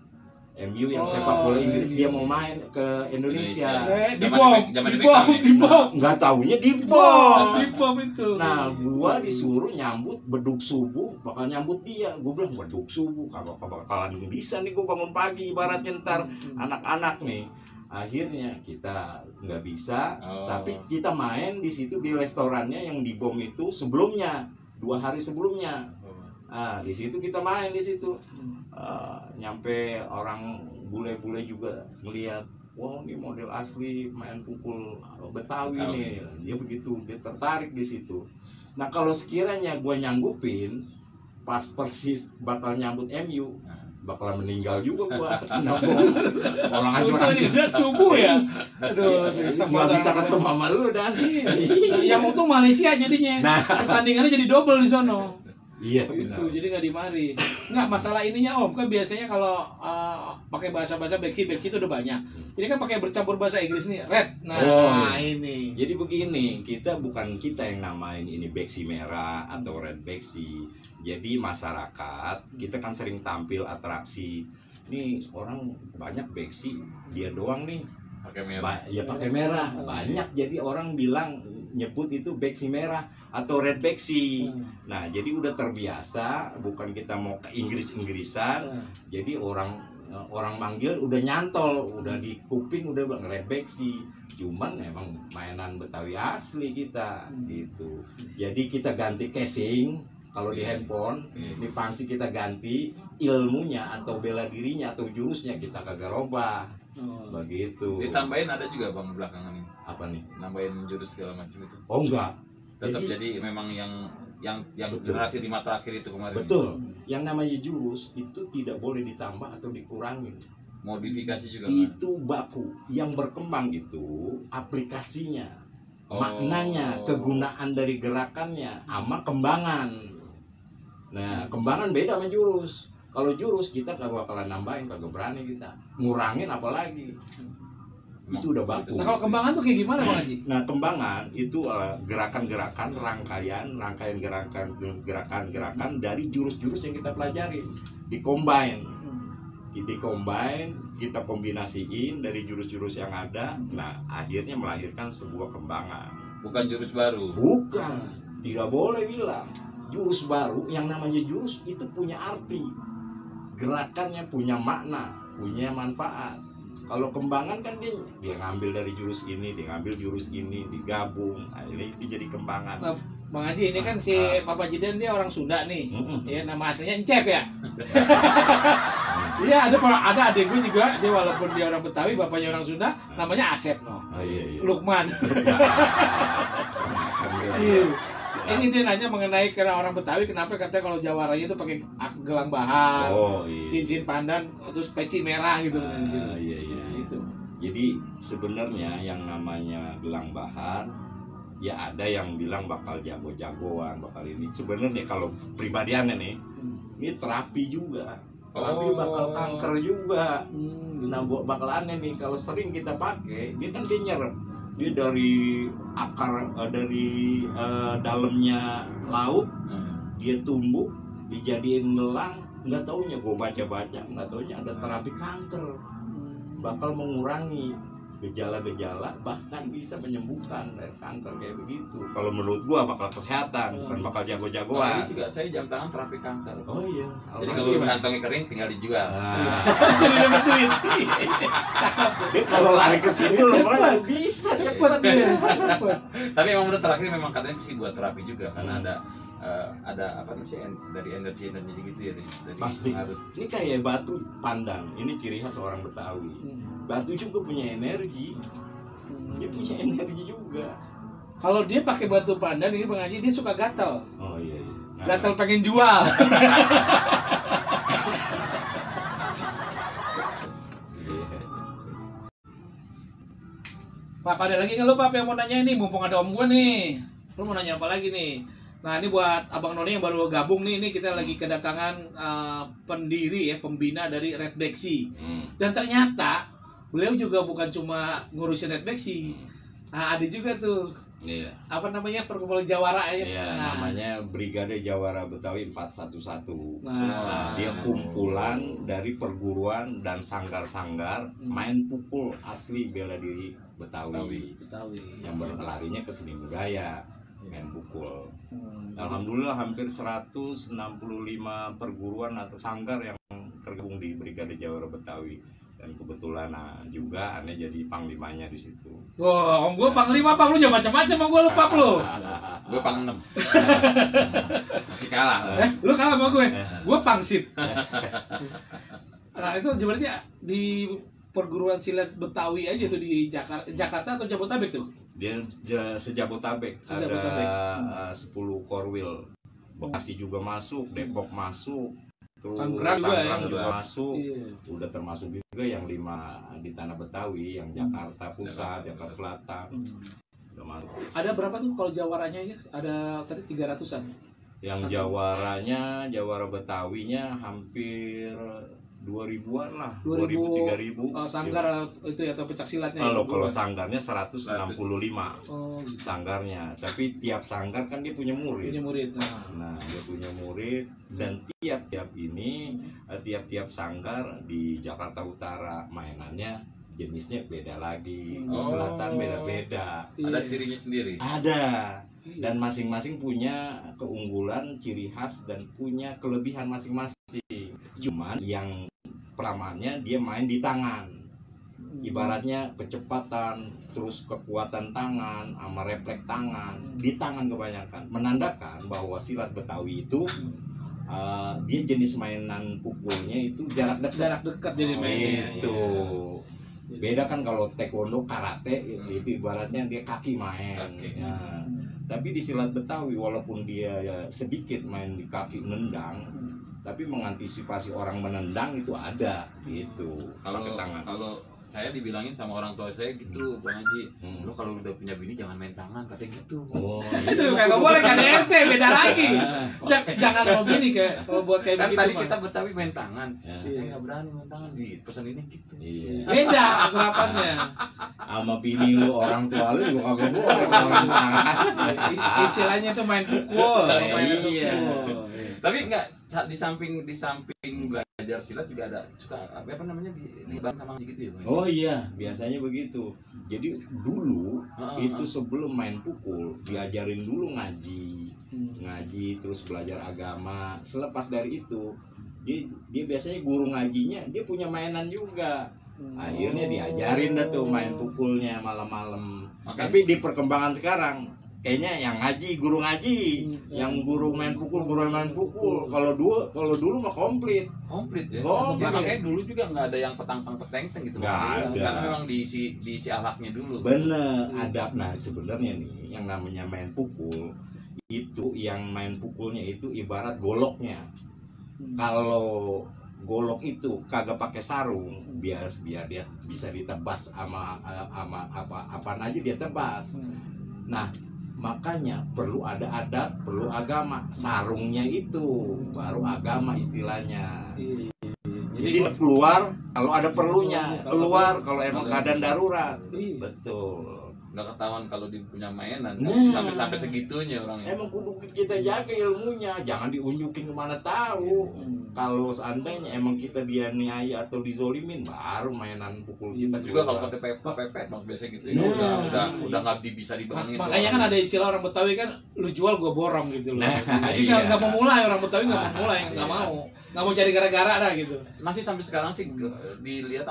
yang sepak bola Inggris dia mau main ke Indonesia. Dibom. Nggak taunya dibom itu. Nah, gua disuruh nyambut beduk subuh, bakal nyambut dia. Gua bilang beduk subuh kagak bakalan bisa nih gua bangun pagi ibaratnya ntar anak-anak nih. Akhirnya kita nggak bisa, tapi kita main di situ di restorannya yang dibom itu sebelumnya 2 hari sebelumnya. Di situ kita main di situ. Nyampe orang bule-bule juga melihat, wow ini model asli main pukul Betawi nih. Dia begitu, dia tertarik di situ. Nah kalau sekiranya gue nyanggupin pas persis bakal nyambut MU, bakalan meninggal juga gua. Orang aja udah subuh ya. Aduh, nggak bisa ketemu sama lu dan. Yang untung Malaysia jadinya. Pertandingannya jadi double di sono. Iya. Itu jadi nggak dimari. Nggak masalah ininya Om, kan biasanya kalau pakai bahasa-bahasa Beksi itu udah banyak. Jadi kan pakai bercampur bahasa Inggris nih, Red. Nah, ini. Jadi begini, bukan kita yang namain ini Beksi merah atau Red Beksi. Jadi masyarakat kita kan sering tampil atraksi. Nih orang banyak Beksi, dia doang nih pakai merah. Ya pakai merah. Banyak jadi orang bilang nyebut itu Beksi merah atau Red Beksi. Nah, jadi udah terbiasa, bukan kita mau ke Inggris-Inggrisan. Jadi orang manggil udah nyantol, udah di kuping udah bilang Red Beksi. Cuman emang mainan Betawi asli kita gitu. Jadi kita ganti casing. Kalau di handphone, di pangsi kita ganti, ilmunya atau bela dirinya atau jurusnya kita kagak robah. Begitu. Ditambahin ada juga Bang belakangan ini. Apa nih? Nambahin jurus segala macam itu. Oh enggak. Tetap jadi memang yang generasi 5 terakhir itu kemarin. Betul. Yang namanya jurus itu tidak boleh ditambah atau dikurangin. Modifikasi juga. Itu baku. Yang berkembang itu aplikasinya. Maknanya, kegunaan dari gerakannya sama kembangan. Nah, kembangan beda sama jurus. Kalau jurus kita kagak bakalan nambahin, kagak berani kita ngurangin apalagi. Itu udah baku. Nah, kalau kembangan tuh kayak gimana Bang Haji? Nah, kembangan itu gerakan-gerakan, rangkaian gerakan-gerakan dari jurus-jurus yang kita pelajari, dicombine, kita kombinasiin dari jurus-jurus yang ada. Nah, akhirnya melahirkan sebuah kembangan. Bukan jurus baru. Bukan, tidak boleh bilang jurus baru. Yang namanya jurus itu punya arti, gerakannya punya makna, punya manfaat. Kalau kembangan kan dia ngambil dari jurus ini, dia ngambil jurus ini, digabung, akhirnya itu jadi kembangan. Nah, Bang Haji, ini kan si Papa Jidan dia orang Sunda nih, ya nama aslinya Encep ya. Iya, ada adik gue juga, dia walaupun dia orang Betawi, bapaknya orang Sunda, namanya Asep no. Iya. Lukman. Iya. Ini dia nanya mengenai karena orang Betawi kenapa katanya kalau Jawaranya itu pakai gelang bahar, cincin pandan, terus peci merah gitu. Iya. Itu. Jadi sebenarnya yang namanya gelang bahar, ya ada yang bilang bakal jago-jagoan, bakal ini. Sebenarnya kalau pribadiannya nih, ini terapi juga. Terapi bakal kanker juga. Nah, bakal aneh nih kalau sering kita pakai, dia kan dia nyerap. Dia dari akar, dari dalamnya laut, dia tumbuh, dijadiin gelang. Nggak taunya gue baca-baca, nggak taunya ada terapi kanker, bakal mengurangi gejala-gejala, bahkan bisa menyembuhkan dari kanker kayak begitu. Kalau menurut gua bakal kesehatan, bukan bakal jago-jagoan. Ini juga saya jam tangan terapi kanker. Oh iya. Jadi kalau kantongnya kering tinggal dijual. Jadi dapat duit. Dia kalau lari ke situ orang bisa cepet dia. Tapi emang benar terakhir memang katanya sih buat terapi juga karena ada apa namanya dari energi gitu ya dari pasti. Ini kayak batu pandan. Ini ciri khas orang Betawi. Batu juga punya energi. Dia punya energi juga. Kalau dia pakai batu pandan ini Bang Haji, dia suka gatal. Oh iya. Nah, gatal pengen jual. Pak, ada lagi nggak lu Pak yang mau nanya ini? Mumpung ada om gue nih. Lu mau nanya apa lagi nih? Nah, ini buat Abang Noni yang baru gabung nih, ini kita lagi kedatangan pendiri ya, pembina dari Red Bexi. Dan ternyata beliau juga bukan cuma ngurusin Red Bexi. Nah, ada juga tuh. Iya. Apa namanya? Perkumpulan Jawara ya. Iya, namanya Brigade Jawara Betawi 411. Nah, dia kumpulan dari perguruan dan sanggar-sanggar main pukul asli bela diri Betawi. Yang berlarinya ke seni budaya. Main pukul. Alhamdulillah hampir 165 perguruan atau sanggar yang tergabung di Brigade Jawara Betawi, dan kebetulan juga aneh jadi panglimanya di situ. Wah, om gue panglima Pak, lu jangan macam-macam om gue, lupa lu. Gue pang 6. Masih kalah. Lu kalah sama gue. Gue pangsip. Nah, itu berarti di perguruan silat Betawi aja tuh di Jakarta atau Jabodetabek tuh? Dia sejabotabek. Ada 10 korwil. Bekasi juga masuk, Depok masuk, Tangerang juga masuk. Udah termasuk juga yang 5 di Tanah Betawi, yang Jakarta Pusat, Jakarta Selatan. Udah masuk. Ada berapa tuh kalau jawaranya ya? Ada tadi 300-an. Yang jawaranya, Jawara Betawinya hampir 2000-an lah, 2000-3000. Sanggar itu ya, atau pencak silatnya. Kalau sanggarnya 165. Sanggarnya, tapi tiap sanggar kan dia punya murid. Nah, dia punya murid, dan tiap sanggar di Jakarta Utara mainannya jenisnya beda lagi. Selatan beda-beda. Ada cirinya sendiri. Ada. Dan masing-masing punya keunggulan, ciri khas, dan punya kelebihan masing-masing. Cuman yang peramannya dia main di tangan. Ibaratnya kecepatan, terus kekuatan tangan, sama refleks tangan, di tangan kebanyakan. Menandakan bahwa silat Betawi itu dia jenis mainan pukulnya itu jarak dekat jadi mainnya. Itu. Beda kan kalau taekwondo, karate itu ibaratnya dia kaki main. Nah, tapi di silat Betawi walaupun dia sedikit main di kaki nendang, tapi mengantisipasi orang menendang itu ada gitu. Kalau saya dibilangin sama orang tua saya gitu, Bang Haji, lo kalau udah punya bini jangan main tangan, katanya gitu. Oh, itu kagak boleh kan RT, beda lagi. Jangan mau bini kayak kalau buat kayak kan begitu. Tadi kita Betawi main tangan, saya nggak berani main tangan di pesan ini gitu. Beda akrapannya. Sama bini lu, orang tua lu juga kagak boleh main tangan. Istilahnya tuh main pukul, main pukul. Tapi enggak, di samping belajar silat juga ada suka apa namanya di sama gitu ya, Bang? Oh iya, biasanya begitu. Jadi dulu itu sebelum main pukul diajarin dulu ngaji terus belajar agama. Selepas dari itu dia biasanya guru ngajinya dia punya mainan juga. Akhirnya diajarin dah tuh main pukulnya malam-malam. Tapi di perkembangan sekarang kayaknya yang ngaji guru ngaji, yang guru main pukul. Kalau dulu mah komplit ya. Makanya dulu juga nggak ada yang peteng gitu. Nggak ada. Karena memang diisi akhlaknya dulu. Bener, adab. Nah sebenarnya nih yang namanya main pukul itu, yang main pukulnya itu ibarat goloknya. Kalau golok itu kagak pakai sarung, biar dia bisa ditebas sama apa aja dia tebas. Nah makanya perlu ada adab, perlu agama. Sarungnya itu baru agama istilahnya. Jadi keluar kalau ada perlunya, keluar kalau emang keadaan darurat. Betul. Nggak ketahuan kalau dia punya mainan, sampai segitunya orangnya. Emang kudu kita jaga ilmunya, jangan diunjukin kemana tahu. Kalau seandainya emang kita dianiaya atau dizolimin, baru mainan pukul kita juga. Kalau pakai pepet bang biasa gitu ya, udah nggak bisa dibangun. Makanya kan ada istilah orang Betawi kan, lu jual gua borong gitu loh. Jadi nggak mau mulai, orang Betawi nggak mau mulai, nggak mau cari gara-gara dah gitu. Masih sampai sekarang sih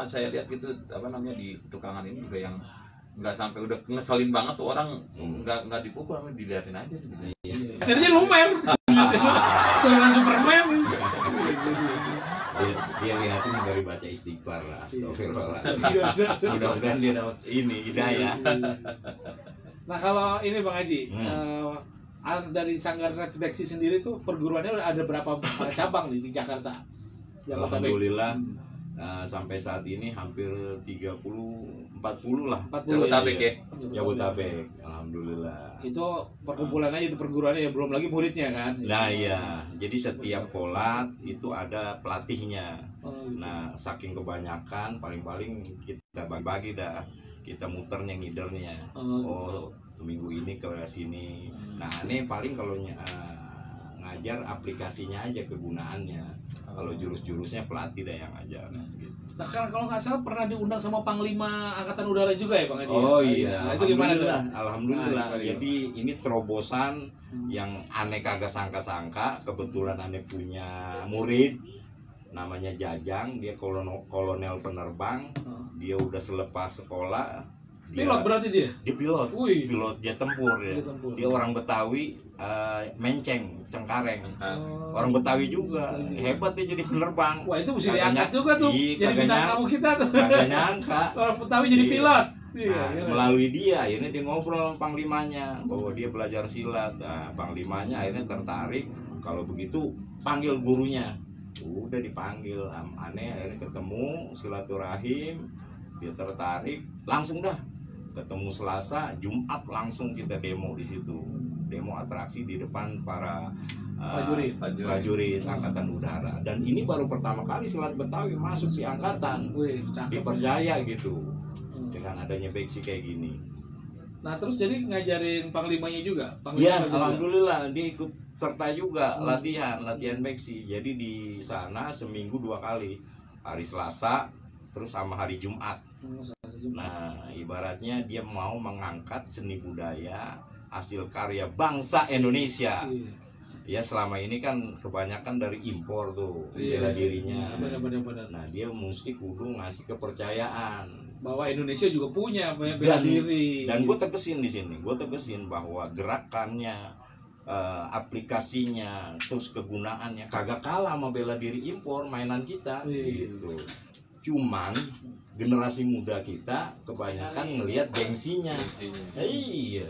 saya lihat gitu apa namanya di tukangan ini juga yang nggak sampai udah ngeselin banget tuh orang nggak dipukul, diliatin aja. Jadinya lumer, turunan Superman. Dia liatin dari baca istighfar lah. Astagfirullahaladzim. Mudah-mudahan dia dapat ini hidayah. Nah kalau ini Bang Haji, dari Sanggar Red Beksi sendiri tuh perguruannya ada berapa cabang nih di Jakarta? Alhamdulillah. Sampai saat ini hampir 30-40 lah. Jabodetabek ya. Jabodetabek, alhamdulillah. Itu perkumpulan aja itu perguruannya ya, belum lagi muridnya kan. Nah iya, jadi setiap kolat itu ada pelatihnya. Nah saking kebanyakan paling kita bagi-bagi dah, kita muternya ngidernya. Minggu ini ke sini. Nah ini paling kalau ngajar aplikasinya aja, kegunaannya. Kalau jurus-jurusnya pelatih dah yang ngajar. Gitu. Nah kan kalau nggak salah pernah diundang sama Panglima Angkatan Udara juga ya Bang Haji? Oh iya. Nah, itu gimana tuh? Alhamdulillah. Jadi ini terobosan yang aneh kagak sangka-sangka. Kebetulan aneh punya murid namanya Jajang, dia kolonel penerbang. Dia udah selepas sekolah. Pilot berarti dia? Dia pilot. Pilot jet tempur ya. Dia orang Betawi, Menceng, Cengkareng. Orang Betawi juga. Hebat dia jadi penerbang. Wah itu mesti diangkat juga tuh. Jadi bintang tamu kita tuh. Kagak nyangka. Orang Betawi jadi pilot. Melalui dia akhirnya dia ngobrol sama panglimanya bahwa dia belajar silat. Nah, panglimanya akhirnya tertarik. Kalau begitu panggil gurunya. Udah dipanggil. Aneh akhirnya ketemu, silaturahim. Dia tertarik, langsung dah ketemu Selasa, Jumat langsung kita demo di situ. Demo atraksi di depan para prajurit Angkatan Udara. Dan ini baru pertama kali silat Betawi masuk di angkatan. Dipercaya gitu. Dengan adanya Beksi kayak gini. Nah, terus jadi ngajarin panglimanya juga? Ya, alhamdulillah dia ikut serta juga latihan Beksi. Jadi di sana seminggu 2 kali. Hari Selasa terus sama hari Jumat. Nah, ibaratnya dia mau mengangkat seni budaya hasil karya bangsa Indonesia. Ya selama ini kan kebanyakan dari impor tuh bela dirinya. Benar. Nah dia mesti kudu ngasih kepercayaan bahwa Indonesia juga punya bela diri. Dan gue tegesin di sini, bahwa gerakannya, aplikasinya, terus kegunaannya kagak kalah sama bela diri impor mainan kita. Gitu. Cuman generasi muda kita kebanyakan ngelihat gengsinya. Iya.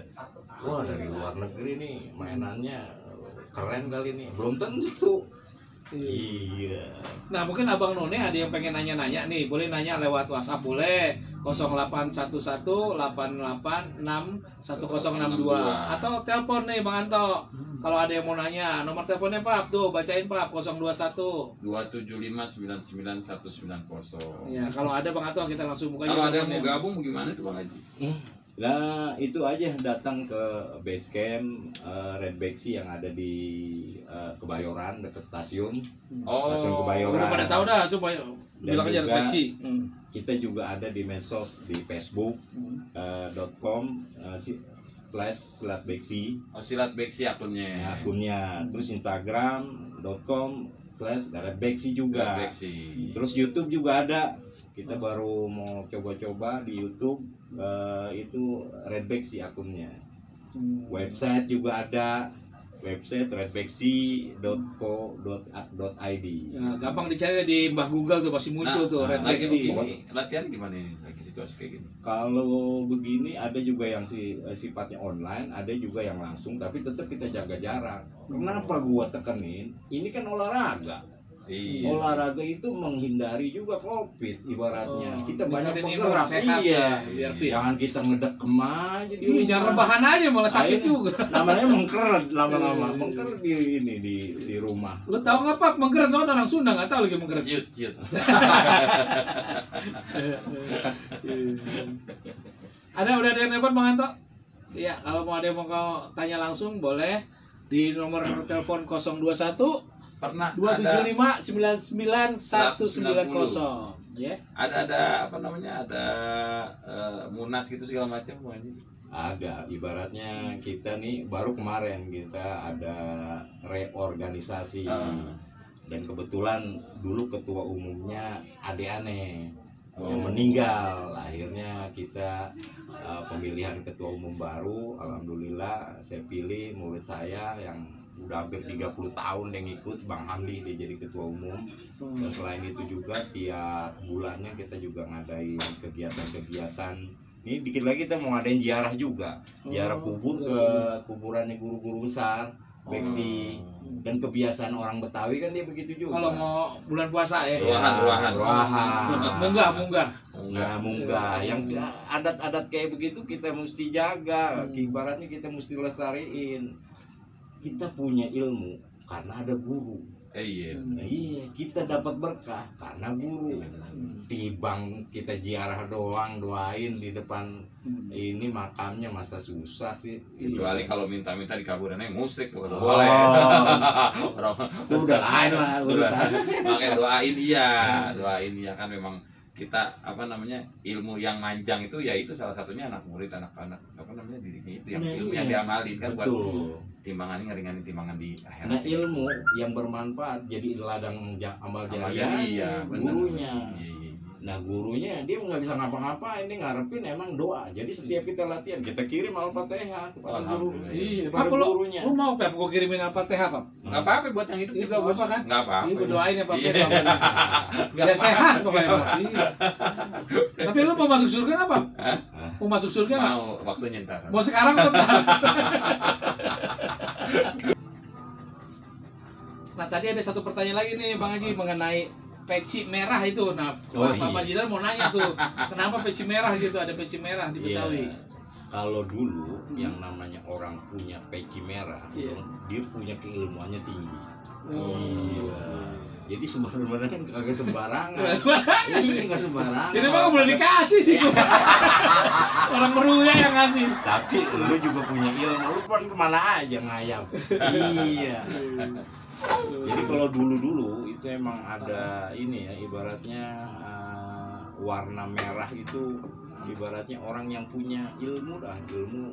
Wah dari luar negeri nih mainannya keren kali nih. Belum tentu. Iya. Nah mungkin Abang None ada yang pengen nanya-nanya nih, boleh nanya lewat WhatsApp boleh 081188611062 atau telepon nih Bang Anto. Kalau ada yang mau nanya, nomor teleponnya Pak, tuh bacain Pak 021 275991990. Ya kalau ada Bang Anto kita langsung buka. Kalau ada yang mau gabung gimana tuh Bang Haji? Nah itu aja datang ke Basecamp Red Bexy yang ada di Kebayoran dekat stasiun. Stasiun Kebayoran. Udah pada tahu dah tuh bilang aja Red Bexy. Kita juga ada di medsos di facebook.com/silatbexy. Silatbexy akunnya. Terus instagram.com/redbexy juga. Redbexy. Terus YouTube juga ada. Kita baru mau coba-coba di YouTube itu Redbexy akunnya. Website juga ada. Website redbexy.co.id. Ya, gampang dicari di Mbah Google tuh pasti muncul tuh Redbexy. Latihan gimana ini lagi situasi kayak gini? Kalau begini ada juga yang sifatnya online, ada juga yang langsung, tapi tetap kita jaga jarak. Kenapa gua tekenin? Ini kan olahraga. Iya. Olahraga itu menghindari juga COVID ibaratnya. Kita banyak bergerak sehat ya, biar fit. Jangan kita ngedekem aja di rumah. Jangan rebahan aja malah sakit juga. Namanya mengkeret lama-lama. Mengkeret di rumah. Lu tahu nggak Pak mengkeret tuh orang Sunda nggak tahu lagi mengkeret. Ciut. Udah ada yang telepon Bang Anto? Iya, kalau mau ada yang mau tanya langsung boleh di nomor telepon 021 pernah 275999190 ya. Ada apa namanya? Ada munas gitu segala macam ada. Ibaratnya kita nih baru kemarin kita ada reorganisasi dan kebetulan dulu ketua umumnya ade-ane yang meninggal. Akhirnya kita pemilihan ketua umum baru. Alhamdulillah saya pilih murid saya yang udah hampir 30 tahun yang ikut, Bang Hamdi, dia jadi ketua umum. Dan selain itu juga tiap bulannya kita juga ngadain kegiatan-kegiatan. Ini dikit lagi kita mau ngadain ziarah juga, ziarah kubur ke kuburannya guru-guru besar Bexy. Dan kebiasaan orang Betawi kan dia begitu juga. Kalau mau bulan puasa ya. Ruahan. Munggah. Yang adat-adat kayak begitu kita mesti jaga. Ibaratnya kita mesti lestariin. Kita punya ilmu karena ada guru. Iya, kita dapat berkah karena guru. Tibang kita ziarah doang, doain di depan ini makamnya, masa susah sih. Kecuali kalau minta-minta di kaburannya musyrik tuh boleh. Udah lain lah urusan. Makanya doain ya kan memang kita ilmu yang manjang itu ya itu salah satunya anak murid anak-anak didiknya itu yang ilmu yang diamalin kan buat timbangannya ngeringanin timbangan di akhirat. Nah ilmu yang bermanfaat jadi ladang amal jariah gurunya. Nah gurunya dia nggak bisa ngapa-ngapa, ini ngarepin emang doa. Jadi setiap kita latihan kita kirim Al-Fatihah kepada guru. Kepada gurunya. Lu mau Pak gua kirimin Al-Fatihah Pak? Nggak apa-apa buat yang hidup juga apa kan? Nggak apa-apa. Ini doain ya Pak. Biar sehat pokoknya Pak. Tapi lu mau masuk surga apa? Mau masuk surga nggak? Mau, waktunya ntar. Mau sekarang atau ntar? Nah tadi ada satu pertanyaan lagi nih Bang Haji mengenai peci merah itu. Nah, Pak Jidan mau nanya tuh, kenapa peci merah gitu? Ada peci merah di Betawi. Kalau dulu yang namanya orang punya peci merah, dia punya keilmuannya tinggi. Jadi sebenarnya kagak sembarangan. Ini nggak sembarangan. Ini mah boleh dikasih sih. Orang meruya yang ngasih. Tapi lu juga punya ilmu, lu pun kemana aja ngayap. Iya. Jadi kalau dulu itu emang ada ini ya, ibaratnya warna merah itu ibaratnya orang yang punya ilmu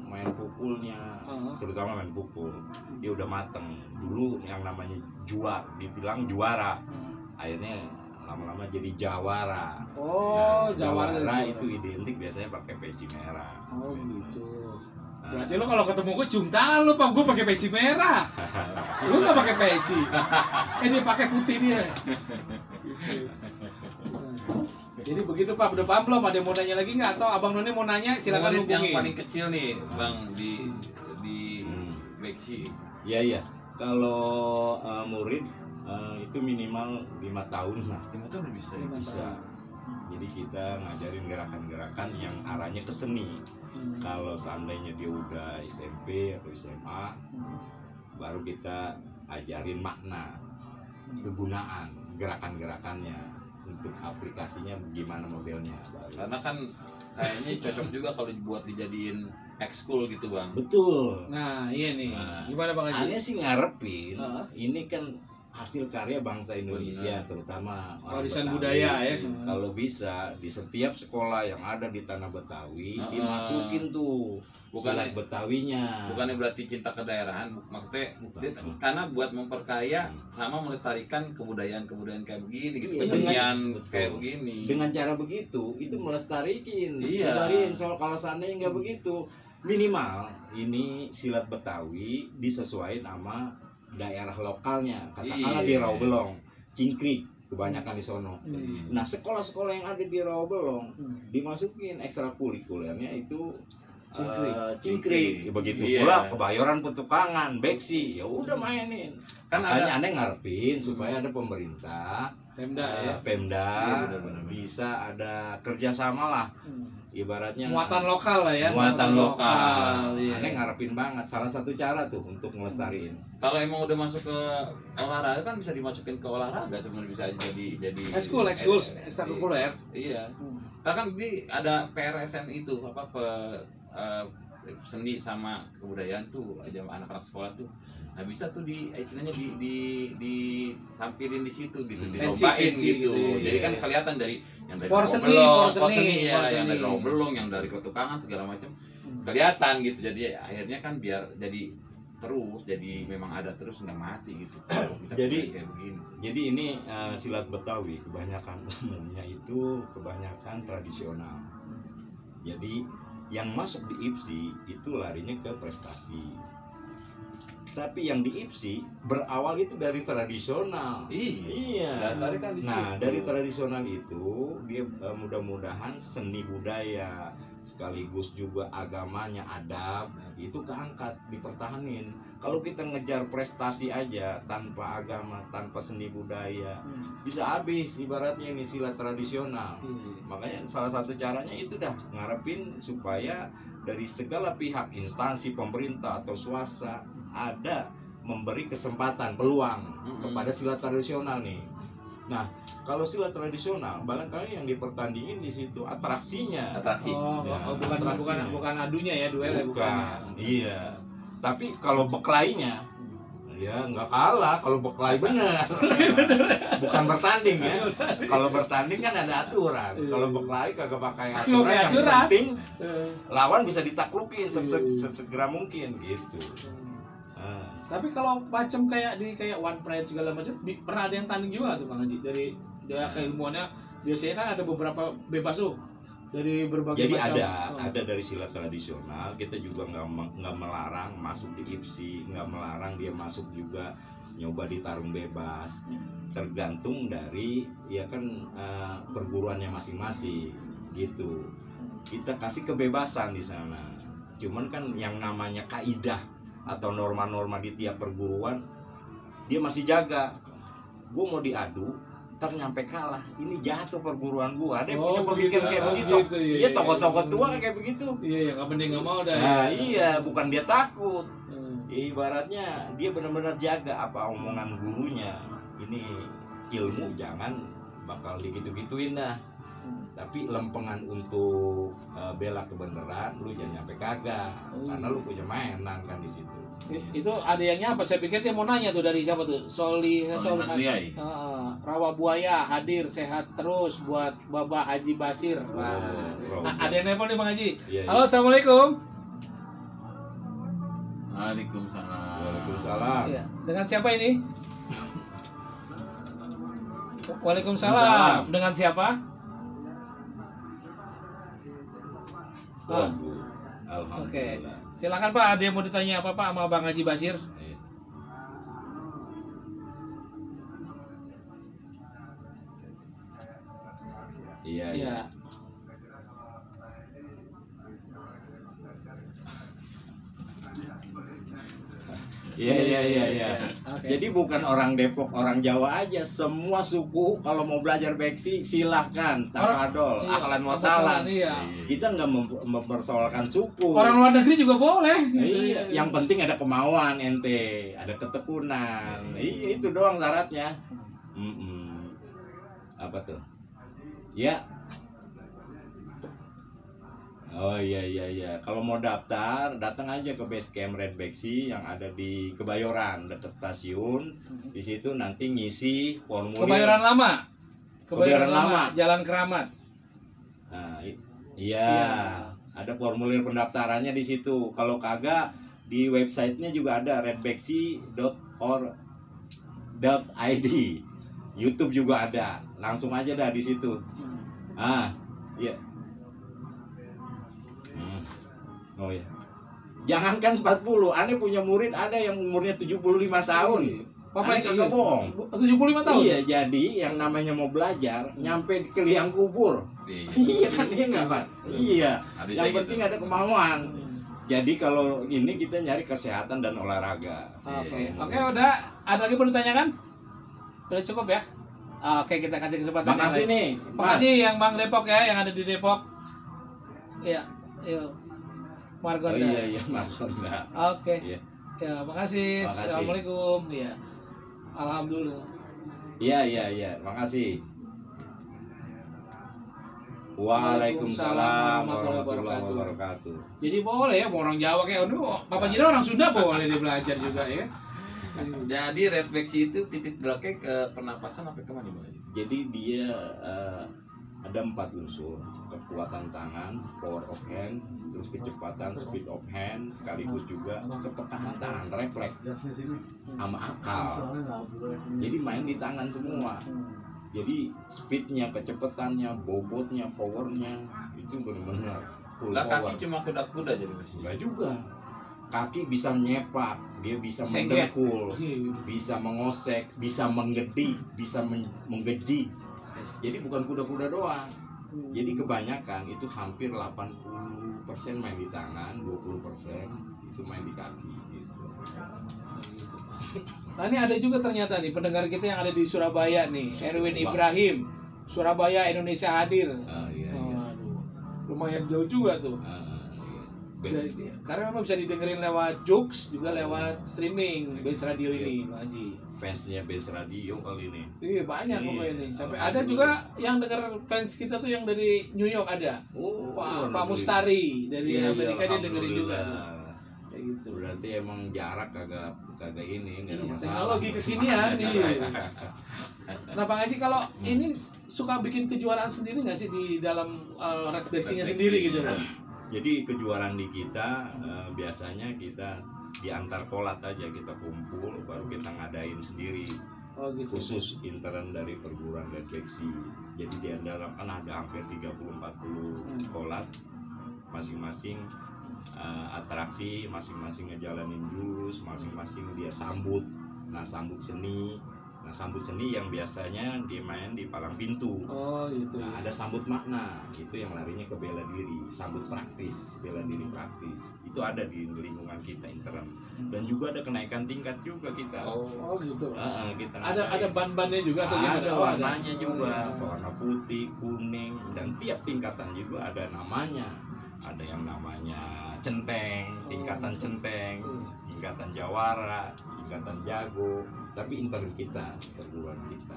main pukulnya, terutama main pukul dia udah mateng. Dulu yang namanya dibilang juara, akhirnya lama-lama jadi jawara. Jawara itu identik biasanya pakai peci merah. Gitu. Berarti lo kalau ketemu gue cium tangan lo Pak, gue pakai peci merah. Lo nggak pakai peci. Dia pakai putih dia. Jadi begitu Pak, udah paham belum? Ada yang mau nanya lagi nggak? Atau Abang None mau nanya? Silakan hubungi. Yang paling kecil nih Bang di Bexy. Iya. Kalau murid itu minimal 5 tahun lah. 5 tahun bisa. Jadi kita ngajarin gerakan-gerakan yang arahnya ke seni. Kalau seandainya dia udah SMP atau SMA, baru kita ajarin makna, kegunaan gerakan-gerakannya, untuk aplikasinya gimana modelnya. Karena kan kayaknya cocok juga kalau dibuat dijadiin ekskul gitu bang. Betul. Nah iya nih. Gimana bang Haji? Aneh sih ngarepin. Ini kan hasil karya bangsa Indonesia, terutama warisan budaya ya. Kalau bisa di setiap sekolah yang ada di tanah Betawi dimasukin tuh silat Betawinya. Bukannya berarti cinta kedaerahan, maksudnya karena buat memperkaya sama melestarikan kebudayaan kayak begini gitu, kesenian kayak begini. Dengan cara begitu itu melestarikan. Soal kalau seandainya nggak begitu, minimal ini silat Betawi disesuaikan sama daerah lokalnya, katakanlah di Rawabelong, Cingkrik kebanyakan di sono. Nah sekolah-sekolah yang ada di Rawabelong dimasukin ekstrakurikulernya itu Cingkrik. Begitu pula Kebayoran Petukangan, Beksi, ya udah mainin. Kan aneh ngarepin supaya ada pemerintah, Pemda bisa ada kerjasama lah. Ibaratnya muatan lokal lah ya. Muatan lokal. Aneh ngarepin banget. Salah satu cara tuh untuk ngelestariin. Kalau emang udah masuk ke olahraga kan bisa dimasukin ke olahraga, sebenarnya bisa jadi ekskul ekstrakurikuler. Iya. Kan ada PRSN itu seni sama kebudayaan tuh aja anak-anak sekolah tuh. Nah bisa tuh istilahnya ditampilin di situ gitu, dilobain gitu. Jadi kan kelihatan dari yang dari seni, yang dari Rawabelong, yang dari Petukangan segala macam kelihatan gitu. Jadi akhirnya kan biar jadi terus, jadi memang ada terus nggak mati gitu. Jadi kayak begini. Jadi ini silat Betawi kebanyakan umumnya itu kebanyakan tradisional. Jadi yang masuk di IPSI itu larinya ke prestasi. Tapi yang di IPSI berawal itu dari tradisional. Iya. Dasarnya kan di situ. Nah, dari tradisional itu dia mudah-mudahan seni budaya sekaligus juga agamanya, adab itu keangkat, dipertahanin. Kalau kita ngejar prestasi aja tanpa agama, tanpa seni budaya, bisa habis ibaratnya ini silat tradisional. Makanya salah satu caranya itu dah ngarepin supaya dari segala pihak, instansi pemerintah atau swasta ada memberi kesempatan, peluang kepada silat tradisional nih. Nah, kalau silat tradisional barangkali yang dipertandingin di situ atraksinya. Bukan adunya ya, duelnya bukan. Iya. Tapi kalau beklainya ya nggak kalah, kalau beklai bener. Bukan bertanding ya. Kalau bertanding kan ada aturan. Kalau beklai kagak pakai aturan, yang penting lawan bisa ditaklukin sesegera mungkin gitu. Tapi kalau macam kayak One Pride segala macam pernah ada yang tanding juga tuh Bang Haji dari keilmuannya. Biasanya kan ada beberapa bebas tuh dari berbagai jadi macam. Ada dari silat tradisional. Kita juga nggak melarang masuk di IPSI, nggak melarang dia masuk juga nyoba di tarung bebas. Tergantung dari perguruannya masing-masing gitu. Kita kasih kebebasan di sana. Cuman kan yang namanya kaidah atau norma-norma di tiap perguruan dia masih jaga. Gue mau diadu ntar nyampe kalah, ini jatuh perguruan gua. Dia punya pemikiran kayak begitu. Iya, tokoh-tokoh tua kayak begitu. Iya, nggak mending nggak mau dah. Nah, iya, bukan dia takut. Ibaratnya dia benar-benar jaga apa omongan gurunya. Ini ilmu jangan bakal digitu-gituin dah. Tapi lempengan untuk bela kebenaran lu jangan nyampe kagak. Karena lu punya mainan kan di situ. Itu ada yang nyapa, saya pikir dia mau nanya tuh dari siapa tuh? Soli Rawa Buaya hadir sehat terus buat Bapak Haji Basir. Ada yang nelpon nih Bang Haji. Halo, assalamualaikum. Waalaikumsalam. Waalaikumsalam. Ya, dengan siapa ini? Waalaikumsalam. Dengan siapa? Alhamdulillah. Oke. Silakan Pak, ada yang mau ditanya apa Pak sama Bang Haji Basir? Iya. Iya. Okay. Jadi bukan orang Depok, orang Jawa aja, semua suku kalau mau belajar beksi silahkan, tafadol, ahlan wa sahlan. Iya. Kita nggak mempersoalkan suku. Orang luar negeri juga boleh. Iya. Yang penting ada kemauan ente, ada ketekunan. Iya, itu doang syaratnya. Apa tuh? Ya. Oh iya. Kalau mau daftar, datang aja ke base camp Red Beksi yang ada di Kebayoran dekat stasiun. Di situ nanti ngisi formulir. Kebayoran lama. Jalan Keramat. Nah, iya. Ada formulir pendaftarannya di situ. Kalau kagak, di websitenya juga ada redbeksi.or.id. YouTube juga ada. Langsung aja dah di situ. Iya. Oh ya. Jangankan 40, aneh punya murid ada yang umurnya 75 tahun. Papa kagak bohong. 75 tahun. Iya, jadi yang namanya mau belajar nyampe ke liang kubur. Iya kan dia enggak, Pak? Iya. Yang penting ada kemauan. Jadi kalau ini kita nyari kesehatan dan olahraga. Oke, udah. Ada lagi perlu ditanyakan? Udah cukup ya? Oke, kita kasih kesempatan. Makasih nih. Makasih yang Bang Depok ya, yang ada di Depok. Iya, yuk. Margonda. Iya, Margonda. Oke. Iya. Ya, makasih. Assalamualaikum. Iya. Alhamdulillah. Iya. Makasih. Waalaikumsalam warahmatullahi wabarakatuh. Jadi boleh ya, orang Jawa kayak Papa Jida orang Sunda boleh dia belajar juga ya. Jadi refleksi itu titik belakang ke pernapasan sampai kemana? Jadi dia ada 4 unsur: kekuatan tangan, power of hand, terus kecepatan, speed of hand, sekaligus juga kepekahan tangan, refleks, sama akal. Jadi main di tangan semua. Jadi speednya, kecepatannya, bobotnya, powernya itu benar-benar full power. Kaki cuma kuda-kuda jadi mesin. Enggak juga. Kaki bisa menyepak, dia bisa mendengkul, bisa mengosek, bisa menggedik, bisa menggejik. Jadi bukan kuda-kuda doang. Jadi kebanyakan itu hampir 80% main di tangan, 20% itu main di kaki gitu. Nah ini ada juga ternyata nih pendengar kita yang ada di Surabaya nih, Erwin Ibrahim, Surabaya Indonesia hadir. Iya. Aduh, lumayan jauh juga tuh. Karena memang bisa didengerin lewat Jux juga lewat streaming Base Radio ini, Pak Haji. Fansnya Base Radio kali ini. Iya banyak pokoknya ini. Sampai ada juga yang dengar fans kita tuh yang dari New York ada. Pak Mustari dari Amerika dia dengerin juga. Kayak gitu. Berarti emang jarak kagak ini enggak ada masalah. Teknologi kekinian nih. Nah Bang Haji kalau ini suka bikin kejuaraan sendiri nggak sih di dalam Red Beksinya sendiri gitu? Jadi kejuaraan di kita biasanya kita diantar kolat aja, kita kumpul baru kita ngadain sendiri. Gitu. Khusus intern dari perguruan Red Beksi. Jadi di dalam kan ada hampir 30-40 kolat, masing-masing atraksi, masing-masing ngejalanin jurus, masing-masing dia sambut. Nah sambut seni yang biasanya dia main di palang pintu. Gitu. Nah, ada sambut makna, itu yang larinya ke bela diri, sambut praktis, bela diri praktis. Itu ada di lingkungan kita intern. Dan juga ada kenaikan tingkat juga kita. Gitu. Kita ada ban-bannya juga atau ada warnanya juga, warna putih, kuning, dan tiap tingkatan juga ada namanya. Ada yang namanya centeng, tingkatan centeng, tingkatan jawara, tingkatan jago. Tapi intern kita, perguruan kita.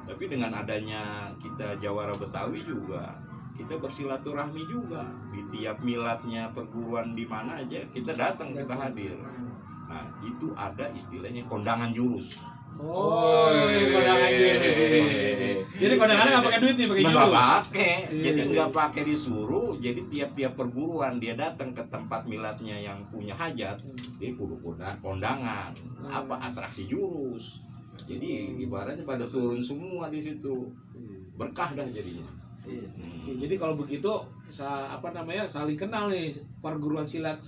Tapi dengan adanya kita Jawara Betawi juga, kita bersilaturahmi juga di tiap miladnya perguruan di mana aja kita datang, kita hadir. Nah itu ada istilahnya kondangan jurus. Kondangan jurus ini. Jadi kondangannya nggak pakai duit nih, pakai jurus. Nggak pakai, jadi nggak pakai disuruh. Jadi tiap-tiap perguruan dia datang ke tempat miladnya yang punya hajat, dia kudu kondangan, atraksi jurus. Jadi ibaratnya pada turun semua di situ, berkah dah jadinya. Jadi kalau begitu, saling kenal nih perguruan silat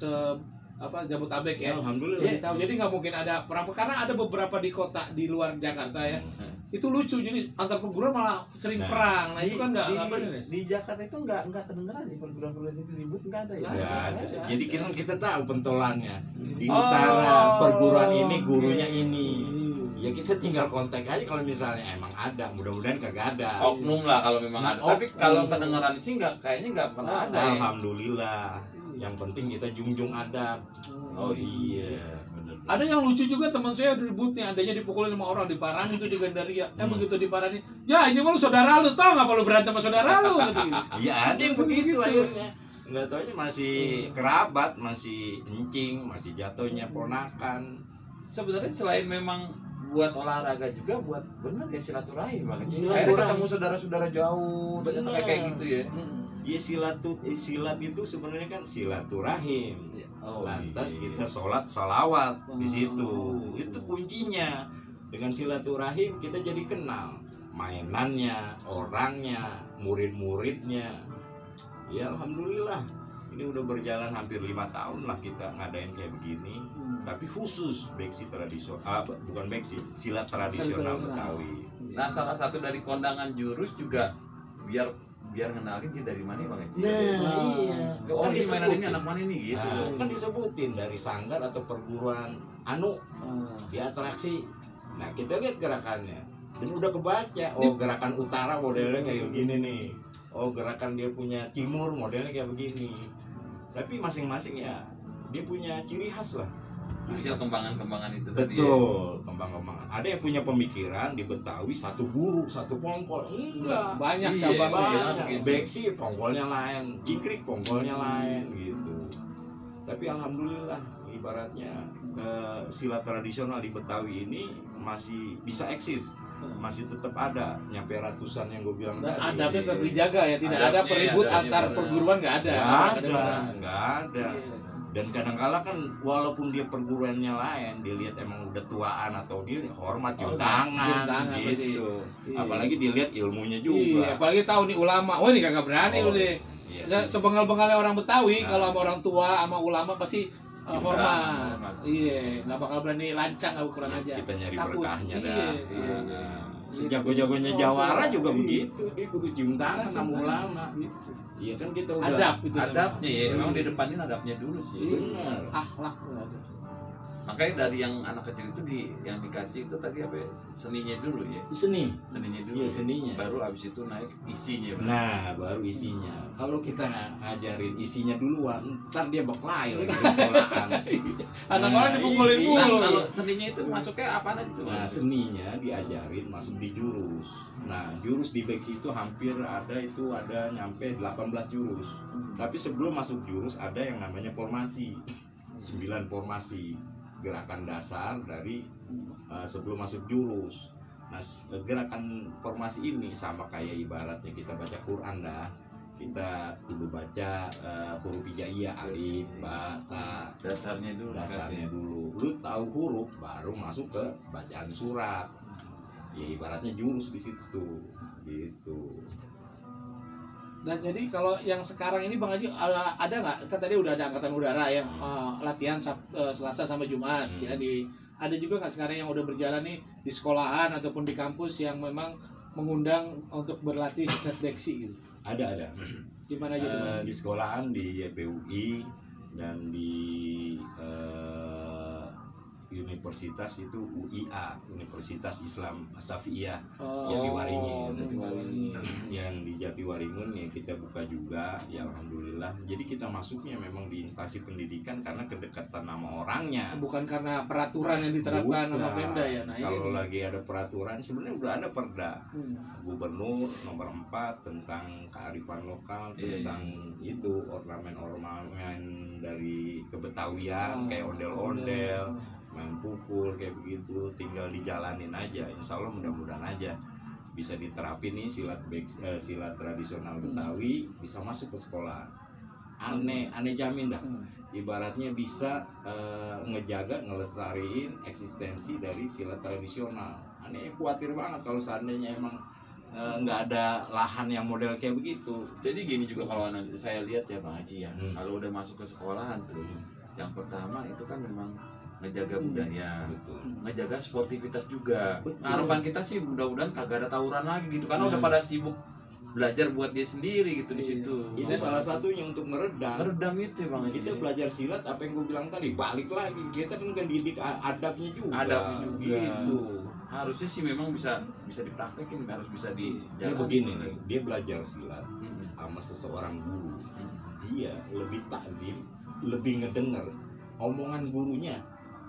Jabotabek ya. Alhamdulillah. Jadi nggak mungkin ada perang, karena ada beberapa di kota di luar Jakarta ya. itu lucu, jadi antar perguruan malah sering perang. Nah itu kan nggak benar. Di Jakarta itu nggak kedengeran nih perguruan itu ribut, nggak ada ya. Nggak ada. Jadi kita tahu pentolannya di utara perguruan ini gurunya ini. Ya kita tinggal kontak aja kalau misalnya emang ada. Mudah-mudahan kagak ada. Oknum lah kalau memang ada. Tapi kalau kedengeran sih kayaknya nggak pernah ada. Alhamdulillah. Yang penting kita junjung adab. Oh iya. Ada yang lucu juga, teman saya ributnya, adanya dipukulin sama orang, diparahin itu di Gandaria. Begitu diparahin, ya ini mah lu saudara lu, tau nggak kalau berantem sama saudara lu? Iya ada yang begitu akhirnya. Nggak taunya masih kerabat, masih encing, masih jatuhnya ponakan. Sebenarnya selain memang buat olahraga juga buat bener ya silaturahim banget. Akhirnya ketemu saudara-saudara jauh, ternyata kayak gitu ya. Ya silat itu sebenarnya kan silaturahim. Lantas kita sholat salawat di situ. Itu kuncinya. Dengan silaturahim kita jadi kenal mainannya, orangnya, murid-muridnya. Ya alhamdulillah. Ini udah berjalan hampir 5 tahun lah kita ngadain kayak begini. Tapi khusus beksi tradisional, bukan beksi, silat tradisional Betawi. Nah salah satu dari kondangan jurus juga biar ngenalin dia dari mana Bang Eci. Nah iya. Oh ini mainan ini anak mana nih gitu. Nah, kan disebutin dari sanggar atau perguruan anu di atraksi. Nah kita lihat gerakannya dan udah kebaca. Oh gerakan utara modelnya kayak begini nih. Oh gerakan dia punya timur modelnya kayak begini. Tapi masing-masing ya dia punya ciri khas lah. Hasil kembangan-kembangan itu tadi. Betul, kembang-kembangan. Ada yang punya pemikiran di Betawi satu guru, satu pongkol. Enggak, banyak cabangnya. Banyak. Beksi pongkolnya lain, jingkrik pongkolnya lain gitu. Tapi alhamdulillah ibaratnya silat tradisional di Betawi ini masih bisa eksis. Masih tetap ada, nyampe ratusan yang gue bilang dan tadi. adabnya tetap dijaga ya, tidak ada peribut antar perguruan, nggak ada. Nggak ada. Dan kadang-kala kan walaupun dia perguruannya lain, dia lihat emang udah tuaan atau dia hormat cium tangan gitu. Apalagi dilihat ilmunya juga. Iya, apalagi tahu nih ulama. Wah ini kagak berani lu deh. Iya, sebengal-bengalnya orang Betawi kalau sama orang tua sama ulama pasti hormat. Iya, nggak bakal berani lancang kurang aja. Kita nyari berkahnya dah. Sejago-jagonya Jawara juga begitu, dia kudu cium tangan sama ulama gitu. Iya kan kita udah adab itu. Adabnya ya, memang di depanin adabnya dulu sih. Benar. Akhlak. Makanya dari yang anak kecil itu yang dikasih itu tadi apa ya? Seninya dulu ya. Seninya dulu. Iya, seninya. Baru abis itu naik isinya. Nah, baru isinya. Kalau kita ngajarin isinya duluan, ntar dia berkelahi lagi di sekolahan. Anak orang dipukulin mulu. Kalau seninya itu masuknya apa aja tuh? Nah, seninya diajarin masuk di jurus. Nah, jurus di beksi itu hampir ada nyampe 18 jurus. Tapi sebelum masuk jurus ada yang namanya formasi. 9 formasi. Gerakan dasar dari sebelum masuk jurus. Nah, gerakan formasi ini sama kayak ibaratnya kita baca Quran dah. Kita dulu baca huruf hijaiyah, alif, ba, ta. Dasarnya dulu. Lu tahu huruf baru masuk ke bacaan surat. Ya ibaratnya jurus di situ. Gitu. Dan jadi kalau yang sekarang ini Bang Haji ada nggak? Kan tadi udah ada angkatan udara yang latihan Selasa sampai Jumat ya. Ada juga nggak sekarang yang udah berjalan nih di sekolahan ataupun di kampus yang memang mengundang untuk berlatih beksi gitu? Ada. Di mana aja? Di sekolahan di YPUI dan di universitas itu UIA, Universitas Islam Syafi'iyah Jatiwaringin. Yang di Jatiwaringin ya kita buka juga, ya alhamdulillah. Jadi kita masuknya memang di instansi pendidikan karena kedekatan nama orangnya. Bukan karena peraturan yang diterapkan sama Pemda ya. Nah, kalau lagi ada peraturan sebenarnya udah ada Perda Gubernur nomor 4 tentang kearifan lokal, tentang itu ornamen-ornamen dari kebetawian kayak ondel-ondel, main pukul kayak begitu, tinggal dijalanin aja. Insya Allah mudah-mudahan aja bisa diterapin nih silat tradisional Betawi bisa masuk ke sekolah. Aneh jamin dah. Ibaratnya bisa ngejaga, ngelestariin eksistensi dari silat tradisional. Aneh khawatir banget kalau seandainya emang nggak ada lahan yang model kayak begitu. Jadi gini juga kalau saya lihat ya Bang Haji ya, kalau udah masuk ke sekolahan tuh, yang pertama itu kan memang ngejaga budaya, ngejaga sportivitas juga. Harapan kita sih mudah-mudahan kagak ada tawuran lagi gitu, karena udah pada sibuk belajar buat dia sendiri gitu di situ. Ini salah satunya untuk meredam itu Bang. Kita belajar silat, apa yang gue bilang tadi, balik lagi kita kan didik adabnya juga. Gitu. Harusnya sih memang bisa dipraktekin, harus bisa dia begini nih, dia belajar silat sama seseorang guru, dia lebih takzim, lebih ngedenger omongan gurunya.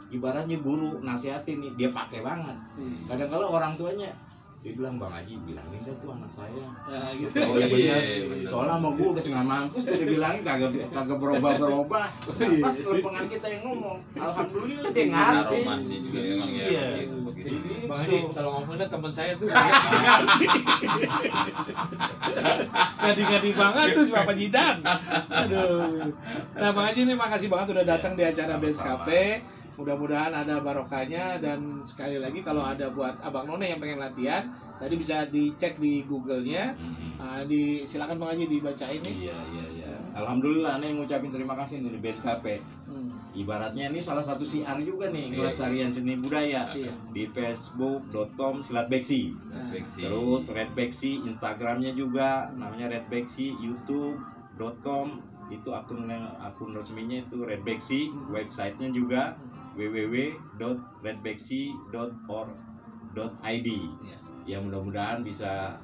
Ibaratnya guru nasihatin nih, dia pakai banget. Kadang-kadang orang tuanya dia bilang, Bang Haji bilangin deh tuh anak saya. Gitu. Oh iya. Soalnya sama gue udah setengah mampus, udah bilangin kagak berubah. Pas lempengan kita yang ngomong, alhamdulillah dia ngerti. Romannya juga memang ya. Iya. Bang Haji, kalau ngomongnya teman saya tuh ngadi-ngadi banget tuh si Papa Jidan. Aduh. Nah, Bang Haji ini makasih banget udah datang di acara Bench Cafe. Mudah-mudahan ada barokahnya, dan sekali lagi kalau ada buat Abang None yang pengen latihan, tadi bisa dicek di Google-nya. Silakan Bang Haji dibacain nih. Iya. Alhamdulillah nih ngucapin terima kasih nih di Bench Cafe. Ibaratnya ini salah satu siar juga nih kelestarian seni budaya di facebook.com/beksi. Terus Red Beksi, Instagramnya juga namanya Red Beksi, youtube.com itu akun resminya itu Red Beksi, websitenya juga www.redbeksi.org.id. Ya mudah-mudahan bisa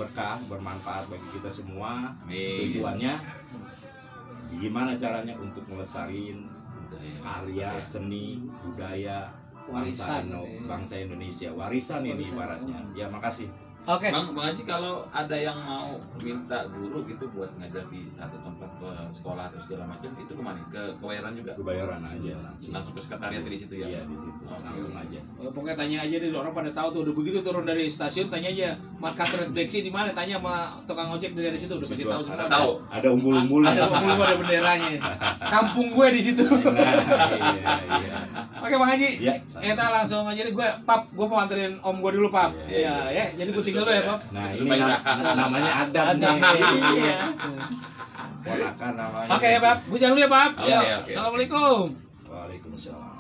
berkah, bermanfaat bagi kita semua. Tujuannya gimana caranya untuk melestariin karya seni budaya warisan bangsa Indonesia, warisan ini ibaratnya. Ya makasih. Oke. Bang Haji, kalau ada yang mau minta guru gitu buat ngajar di satu tempat sekolah atau segala macam, itu kemana? Ke Kebayoran juga? Kebayoran aja langsung ke sekretariat di situ ya? Iya, di situ. Langsung aja. Pokoknya tanya aja deh, orang pada tahu tuh. Udah begitu turun dari stasiun, tanya aja markas Red Beksi di mana, tanya sama tukang ojek dari situ, udah pasti tahu semua. Tahu. Ada umbul-umbul. Ada benderanya. Kampung gue di situ. Iya. Oke Bang Haji, ya, kita langsung aja deh. Gue mau anterin om gue dulu, Pap. Ya. Jadi gue tinggal dulu ya, Pap. Nah, ini namanya adat nih. Iya. Ponakan namanya. Oke ya, Pap. Gue jalan dulu ya, Pap. Iya. Assalamualaikum. Waalaikumsalam.